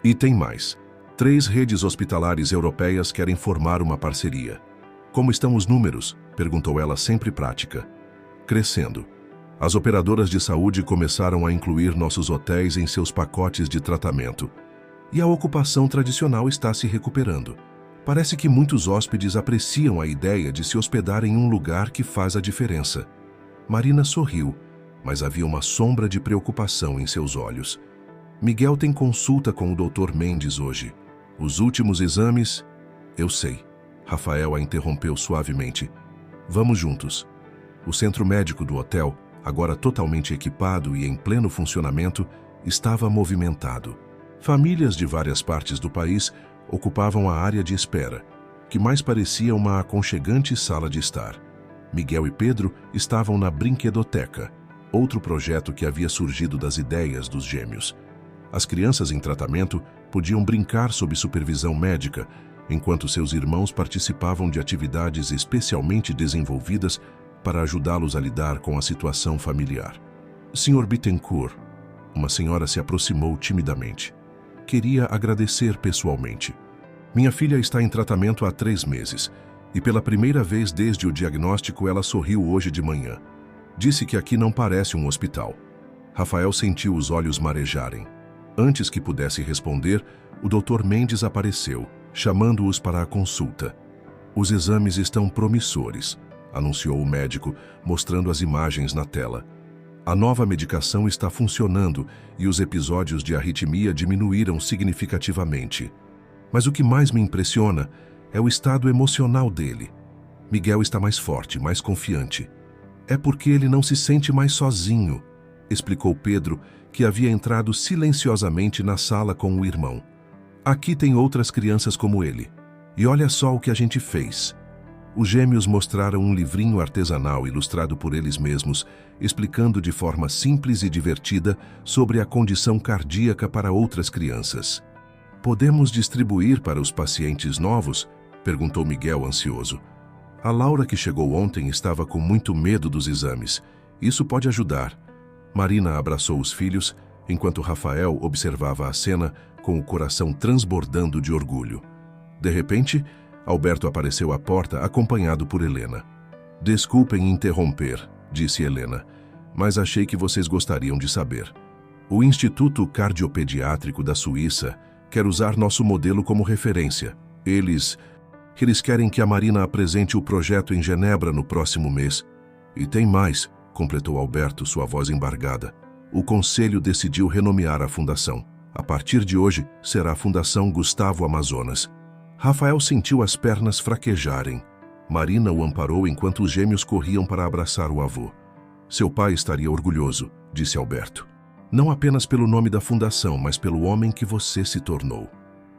E tem mais. 3 redes hospitalares europeias querem formar uma parceria. Como estão os números? Perguntou ela sempre prática. Crescendo. As operadoras de saúde começaram a incluir nossos hotéis em seus pacotes de tratamento. E a ocupação tradicional está se recuperando. Parece que muitos hóspedes apreciam a ideia de se hospedar em um lugar que faz a diferença. Marina sorriu, mas havia uma sombra de preocupação em seus olhos. Miguel tem consulta com o Dr. Mendes hoje. Os últimos exames... Eu sei. Rafael a interrompeu suavemente. Vamos juntos. O centro médico do hotel, agora totalmente equipado e em pleno funcionamento, estava movimentado. Famílias de várias partes do país ocupavam a área de espera, que mais parecia uma aconchegante sala de estar. Miguel e Pedro estavam na brinquedoteca, outro projeto que havia surgido das ideias dos gêmeos. As crianças em tratamento podiam brincar sob supervisão médica, enquanto seus irmãos participavam de atividades especialmente desenvolvidas para ajudá-los a lidar com a situação familiar. Sr. Bittencourt, uma senhora se aproximou timidamente. Queria agradecer pessoalmente. Minha filha está em tratamento há 3 meses e pela primeira vez desde o diagnóstico ela sorriu hoje de manhã. Disse que aqui não parece um hospital. Rafael sentiu os olhos marejarem. Antes que pudesse responder, o Dr. Mendes apareceu, chamando-os para a consulta. Os exames estão promissores, anunciou o médico, mostrando as imagens na tela. A nova medicação está funcionando e os episódios de arritmia diminuíram significativamente. Mas o que mais me impressiona é o estado emocional dele. Miguel está mais forte, mais confiante. É porque ele não se sente mais sozinho, explicou Pedro, que havia entrado silenciosamente na sala com o irmão. Aqui tem outras crianças como ele. E olha só o que a gente fez. Os gêmeos mostraram um livrinho artesanal ilustrado por eles mesmos, explicando de forma simples e divertida sobre a condição cardíaca para outras crianças. Podemos distribuir para os pacientes novos? Perguntou Miguel ansioso. A Laura, que chegou ontem, estava com muito medo dos exames. Isso pode ajudar. Marina abraçou os filhos, enquanto Rafael observava a cena com o coração transbordando de orgulho. De repente, Alberto apareceu à porta acompanhado por Helena. Desculpem interromper, disse Helena, mas achei que vocês gostariam de saber. O Instituto Cardiopediátrico da Suíça quer usar nosso modelo como referência. Eles querem que a Marina apresente o projeto em Genebra no próximo mês. E tem mais, completou Alberto, sua voz embargada. O conselho decidiu renomear a fundação. A partir de hoje, será a Fundação Gustavo Amazonas. Rafael sentiu as pernas fraquejarem. Marina o amparou enquanto os gêmeos corriam para abraçar o avô. Seu pai estaria orgulhoso, disse Alberto. Não apenas pelo nome da fundação, mas pelo homem que você se tornou.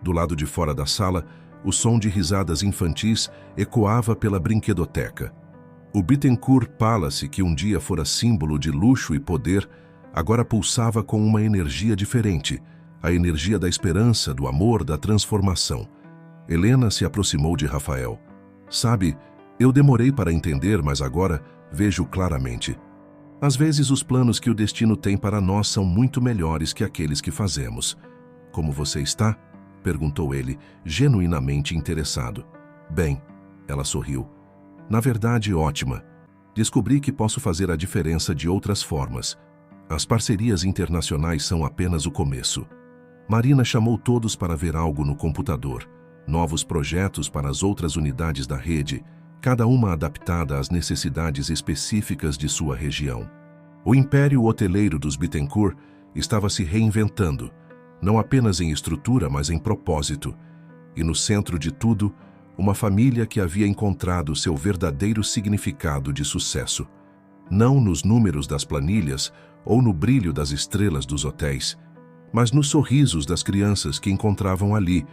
Do lado de fora da sala, o som de risadas infantis ecoava pela brinquedoteca. O Bittencourt Palace, que um dia fora símbolo de luxo e poder, agora pulsava com uma energia diferente, a energia da esperança, do amor, da transformação. Helena se aproximou de Rafael. Sabe, eu demorei para entender, mas agora vejo claramente. Às vezes os planos que o destino tem para nós são muito melhores que aqueles que fazemos. Como você está? Perguntou ele, genuinamente interessado. Bem, ela sorriu. Na verdade, ótima. Descobri que posso fazer a diferença de outras formas. As parcerias internacionais são apenas o começo. Marina chamou todos para ver algo no computador. Novos projetos para as outras unidades da rede, cada uma adaptada às necessidades específicas de sua região. O império hoteleiro dos Bittencourt estava se reinventando, não apenas em estrutura, mas em propósito. E no centro de tudo, uma família que havia encontrado seu verdadeiro significado de sucesso. Não nos números das planilhas ou no brilho das estrelas dos hotéis, mas nos sorrisos das crianças que encontravam ali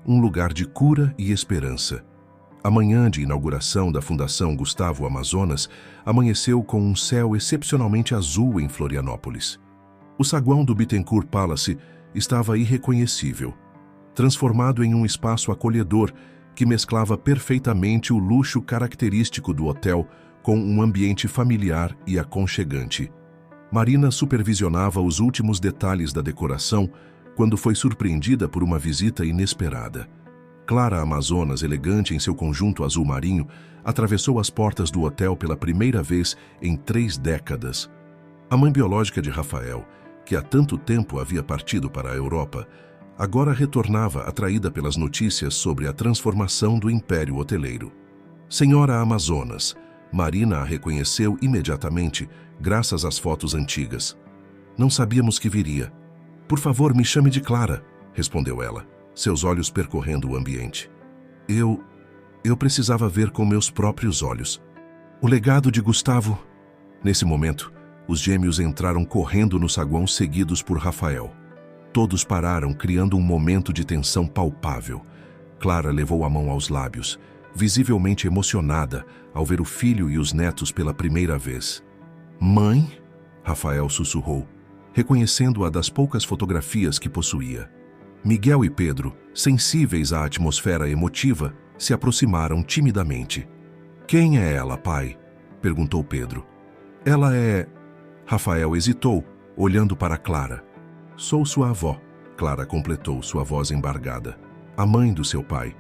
um lugar de cura e esperança. A manhã de inauguração da Fundação Gustavo Amazonas amanheceu com um céu excepcionalmente azul em Florianópolis. O saguão do Bittencourt Palace estava irreconhecível, transformado em um espaço acolhedor que mesclava perfeitamente o luxo característico do hotel com um ambiente familiar e aconchegante. Marina supervisionava os últimos detalhes da decoração quando foi surpreendida por uma visita inesperada. Clara Amazonas, elegante em seu conjunto azul marinho, atravessou as portas do hotel pela primeira vez em 3 décadas. A mãe biológica de Rafael, que há tanto tempo havia partido para a Europa, agora retornava atraída pelas notícias sobre a transformação do império hoteleiro. Senhora Amazonas, Marina a reconheceu imediatamente, graças às fotos antigas. Não sabíamos que viria. Por favor, me chame de Clara, respondeu ela, seus olhos percorrendo o ambiente. Eu precisava ver com meus próprios olhos. O legado de Gustavo. Nesse momento, os gêmeos entraram correndo no saguão seguidos por Rafael. Todos pararam, criando um momento de tensão palpável. Clara levou a mão aos lábios, visivelmente emocionada ao ver o filho e os netos pela primeira vez. Mãe? Rafael sussurrou, reconhecendo-a das poucas fotografias que possuía. Miguel e Pedro, sensíveis à atmosfera emotiva, se aproximaram timidamente. Quem é ela, pai? Perguntou Pedro. Ela é... Rafael hesitou, olhando para Clara. Sou sua avó, Clara completou, sua voz embargada. A mãe do seu pai.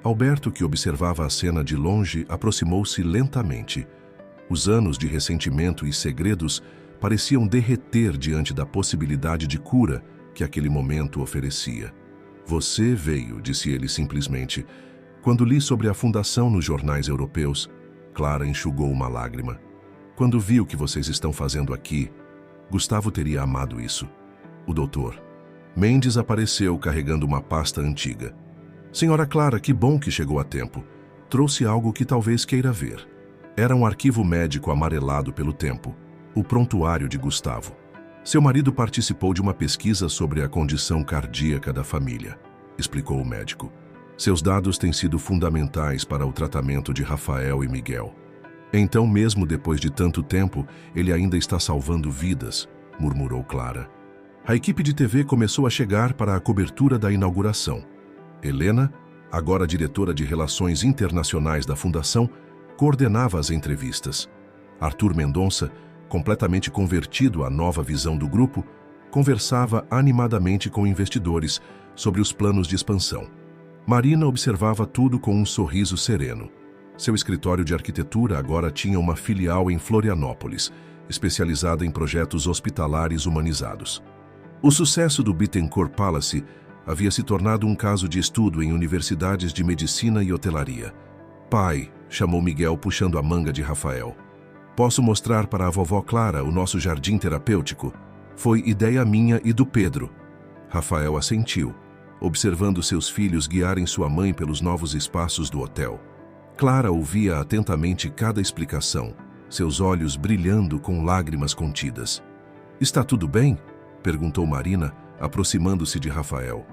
Alberto, que observava a cena de longe, aproximou-se lentamente. Os anos de ressentimento e segredos pareciam derreter diante da possibilidade de cura que aquele momento oferecia. Você veio, disse ele simplesmente. Quando li sobre a fundação nos jornais europeus, Clara enxugou uma lágrima. Quando vi o que vocês estão fazendo aqui, Gustavo teria amado isso. O doutor. Mendes apareceu carregando uma pasta antiga. Senhora Clara, que bom que chegou a tempo. Trouxe algo que talvez queira ver. Era um arquivo médico amarelado pelo tempo, o prontuário de Gustavo. Seu marido participou de uma pesquisa sobre a condição cardíaca da família, explicou o médico. Seus dados têm sido fundamentais para o tratamento de Rafael e Miguel. Então, mesmo depois de tanto tempo, ele ainda está salvando vidas, murmurou Clara. A equipe de TV começou a chegar para a cobertura da inauguração. Helena, agora diretora de Relações Internacionais da Fundação, coordenava as entrevistas. Arthur Mendonça, completamente convertido à nova visão do grupo, conversava animadamente com investidores sobre os planos de expansão. Marina observava tudo com um sorriso sereno. Seu escritório de arquitetura agora tinha uma filial em Florianópolis, especializada em projetos hospitalares humanizados. O sucesso do Bittencourt Palace havia se tornado um caso de estudo em universidades de medicina e hotelaria. Pai, chamou Miguel puxando a manga de Rafael. Posso mostrar para a vovó Clara o nosso jardim terapêutico? Foi ideia minha e do Pedro. Rafael assentiu, observando seus filhos guiarem sua mãe pelos novos espaços do hotel. Clara ouvia atentamente cada explicação, seus olhos brilhando com lágrimas contidas. Está tudo bem? Perguntou Marina, aproximando-se de Rafael.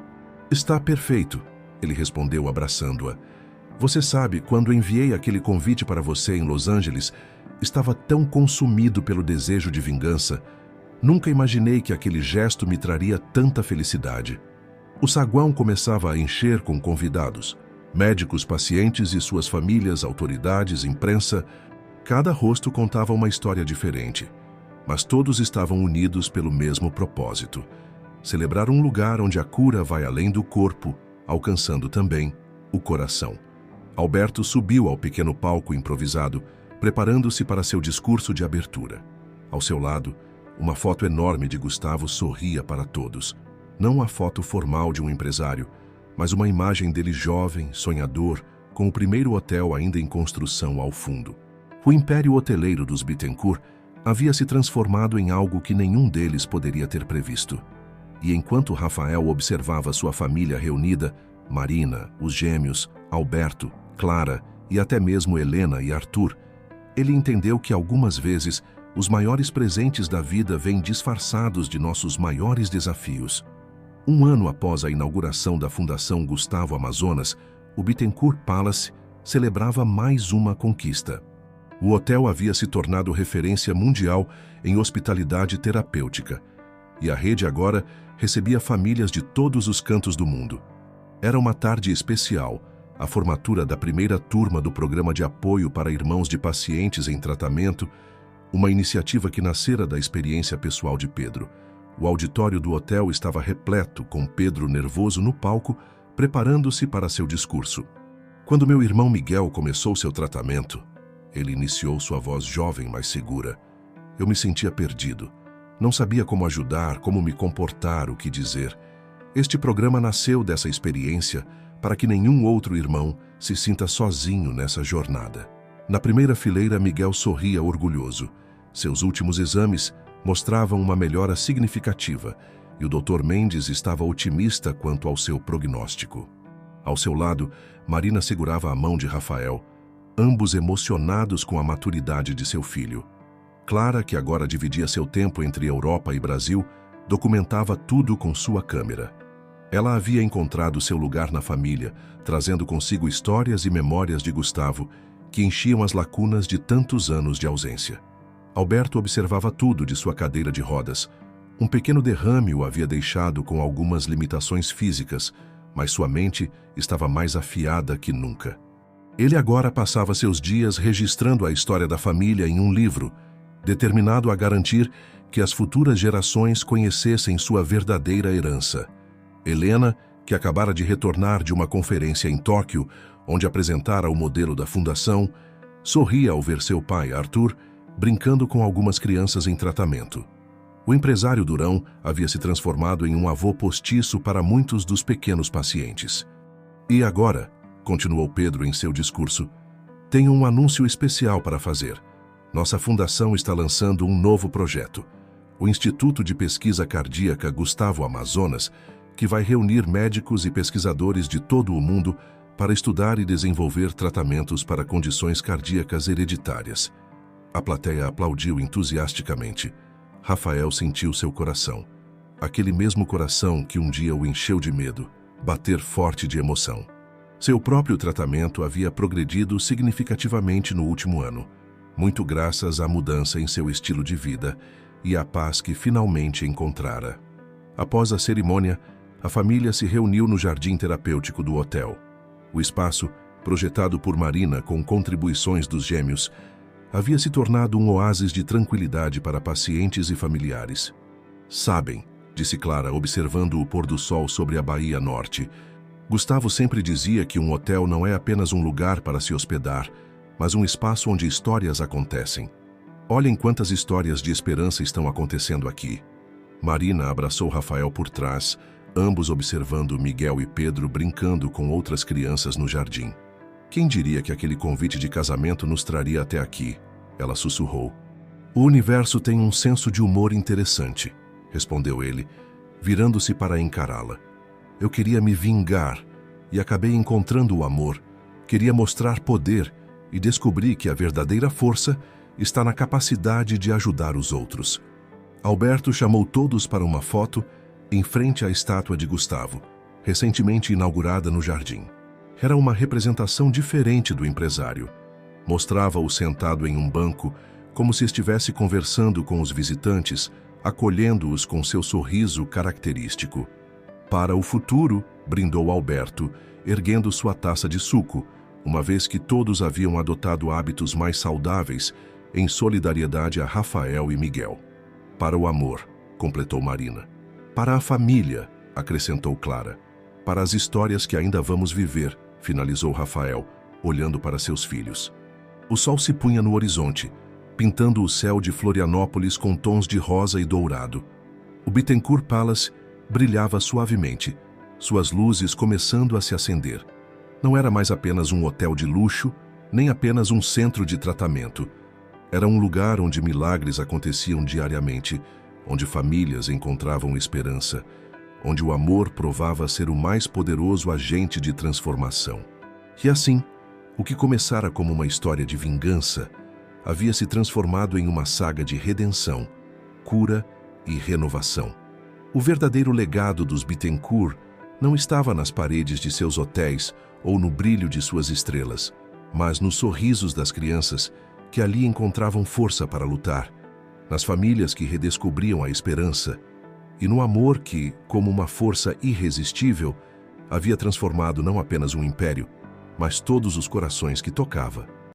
Está perfeito, ele respondeu abraçando-a. Você sabe, quando enviei aquele convite para você em Los Angeles, estava tão consumido pelo desejo de vingança. Nunca imaginei que aquele gesto me traria tanta felicidade. O saguão começava a encher com convidados, médicos, pacientes e suas famílias, autoridades, imprensa. Cada rosto contava uma história diferente, mas todos estavam unidos pelo mesmo propósito: celebrar um lugar onde a cura vai além do corpo, alcançando também o coração. Alberto subiu ao pequeno palco improvisado, preparando-se para seu discurso de abertura. Ao seu lado, uma foto enorme de Gustavo sorria para todos. Não a foto formal de um empresário, mas uma imagem dele jovem, sonhador, com o primeiro hotel ainda em construção ao fundo. O império hoteleiro dos Bittencourt havia se transformado em algo que nenhum deles poderia ter previsto. E enquanto Rafael observava sua família reunida, Marina, os gêmeos, Alberto, Clara e até mesmo Helena e Arthur, ele entendeu que algumas vezes os maiores presentes da vida vêm disfarçados de nossos maiores desafios. Um ano após a inauguração da Fundação Gustavo Amazonas, o Bittencourt Palace celebrava mais uma conquista. O hotel havia se tornado referência mundial em hospitalidade terapêutica, e a rede agora recebia famílias de todos os cantos do mundo. Era uma tarde especial, a formatura da primeira turma do Programa de Apoio para Irmãos de Pacientes em Tratamento, uma iniciativa que nascera da experiência pessoal de Pedro. O auditório do hotel estava repleto, com Pedro nervoso no palco, preparando-se para seu discurso. Quando meu irmão Miguel começou seu tratamento, ele iniciou sua voz jovem, mas segura. Eu me sentia perdido. Não sabia como ajudar, como me comportar, o que dizer. Este programa nasceu dessa experiência para que nenhum outro irmão se sinta sozinho nessa jornada. Na primeira fileira, Miguel sorria orgulhoso. Seus últimos exames mostravam uma melhora significativa e o Dr. Mendes estava otimista quanto ao seu prognóstico. Ao seu lado, Marina segurava a mão de Rafael, ambos emocionados com a maturidade de seu filho. Clara, que agora dividia seu tempo entre Europa e Brasil, documentava tudo com sua câmera. Ela havia encontrado seu lugar na família, trazendo consigo histórias e memórias de Gustavo que enchiam as lacunas de tantos anos de ausência. Alberto observava tudo de sua cadeira de rodas. Um pequeno derrame o havia deixado com algumas limitações físicas, mas sua mente estava mais afiada que nunca. Ele agora passava seus dias registrando a história da família em um livro, determinado a garantir que as futuras gerações conhecessem sua verdadeira herança. Helena, que acabara de retornar de uma conferência em Tóquio, onde apresentara o modelo da fundação, sorria ao ver seu pai, Arthur, brincando com algumas crianças em tratamento. O empresário Durão havia se transformado em um avô postiço para muitos dos pequenos pacientes. E agora, continuou Pedro em seu discurso, tenho um anúncio especial para fazer. Nossa fundação está lançando um novo projeto, o Instituto de Pesquisa Cardíaca Gustavo Amazonas, que vai reunir médicos e pesquisadores de todo o mundo para estudar e desenvolver tratamentos para condições cardíacas hereditárias. A plateia aplaudiu entusiasticamente. Rafael sentiu seu coração, aquele mesmo coração que um dia o encheu de medo, bater forte de emoção. Seu próprio tratamento havia progredido significativamente no último ano, muito graças à mudança em seu estilo de vida e à paz que finalmente encontrara. Após a cerimônia, a família se reuniu no jardim terapêutico do hotel. O espaço, projetado por Marina com contribuições dos gêmeos, havia se tornado um oásis de tranquilidade para pacientes e familiares. Sabem, disse Clara, observando o pôr do sol sobre a Bahia Norte. Gustavo sempre dizia que um hotel não é apenas um lugar para se hospedar, mas um espaço onde histórias acontecem. Olhem quantas histórias de esperança estão acontecendo aqui. Marina abraçou Rafael por trás, ambos observando Miguel e Pedro brincando com outras crianças no jardim. Quem diria que aquele convite de casamento nos traria até aqui? Ela sussurrou. O universo tem um senso de humor interessante, respondeu ele, virando-se para encará-la. Eu queria me vingar e acabei encontrando o amor. Queria mostrar poder e descobri que a verdadeira força está na capacidade de ajudar os outros. Alberto chamou todos para uma foto em frente à estátua de Gustavo, recentemente inaugurada no jardim. Era uma representação diferente do empresário. Mostrava-o sentado em um banco, como se estivesse conversando com os visitantes, acolhendo-os com seu sorriso característico. Para o futuro, brindou Alberto, erguendo sua taça de suco, uma vez que todos haviam adotado hábitos mais saudáveis, em solidariedade a Rafael e Miguel. Para o amor, completou Marina. Para a família, acrescentou Clara. Para as histórias que ainda vamos viver, finalizou Rafael, olhando para seus filhos. O sol se punha no horizonte, pintando o céu de Florianópolis com tons de rosa e dourado. O Bittencourt Palace brilhava suavemente, suas luzes começando a se acender. Não era mais apenas um hotel de luxo, nem apenas um centro de tratamento. Era um lugar onde milagres aconteciam diariamente, onde famílias encontravam esperança, onde o amor provava ser o mais poderoso agente de transformação. E assim, o que começara como uma história de vingança, havia se transformado em uma saga de redenção, cura e renovação. O verdadeiro legado dos Bittencourt não estava nas paredes de seus hotéis ou no brilho de suas estrelas, mas nos sorrisos das crianças que ali encontravam força para lutar, nas famílias que redescobriam a esperança e no amor que, como uma força irresistível, havia transformado não apenas um império, mas todos os corações que tocava.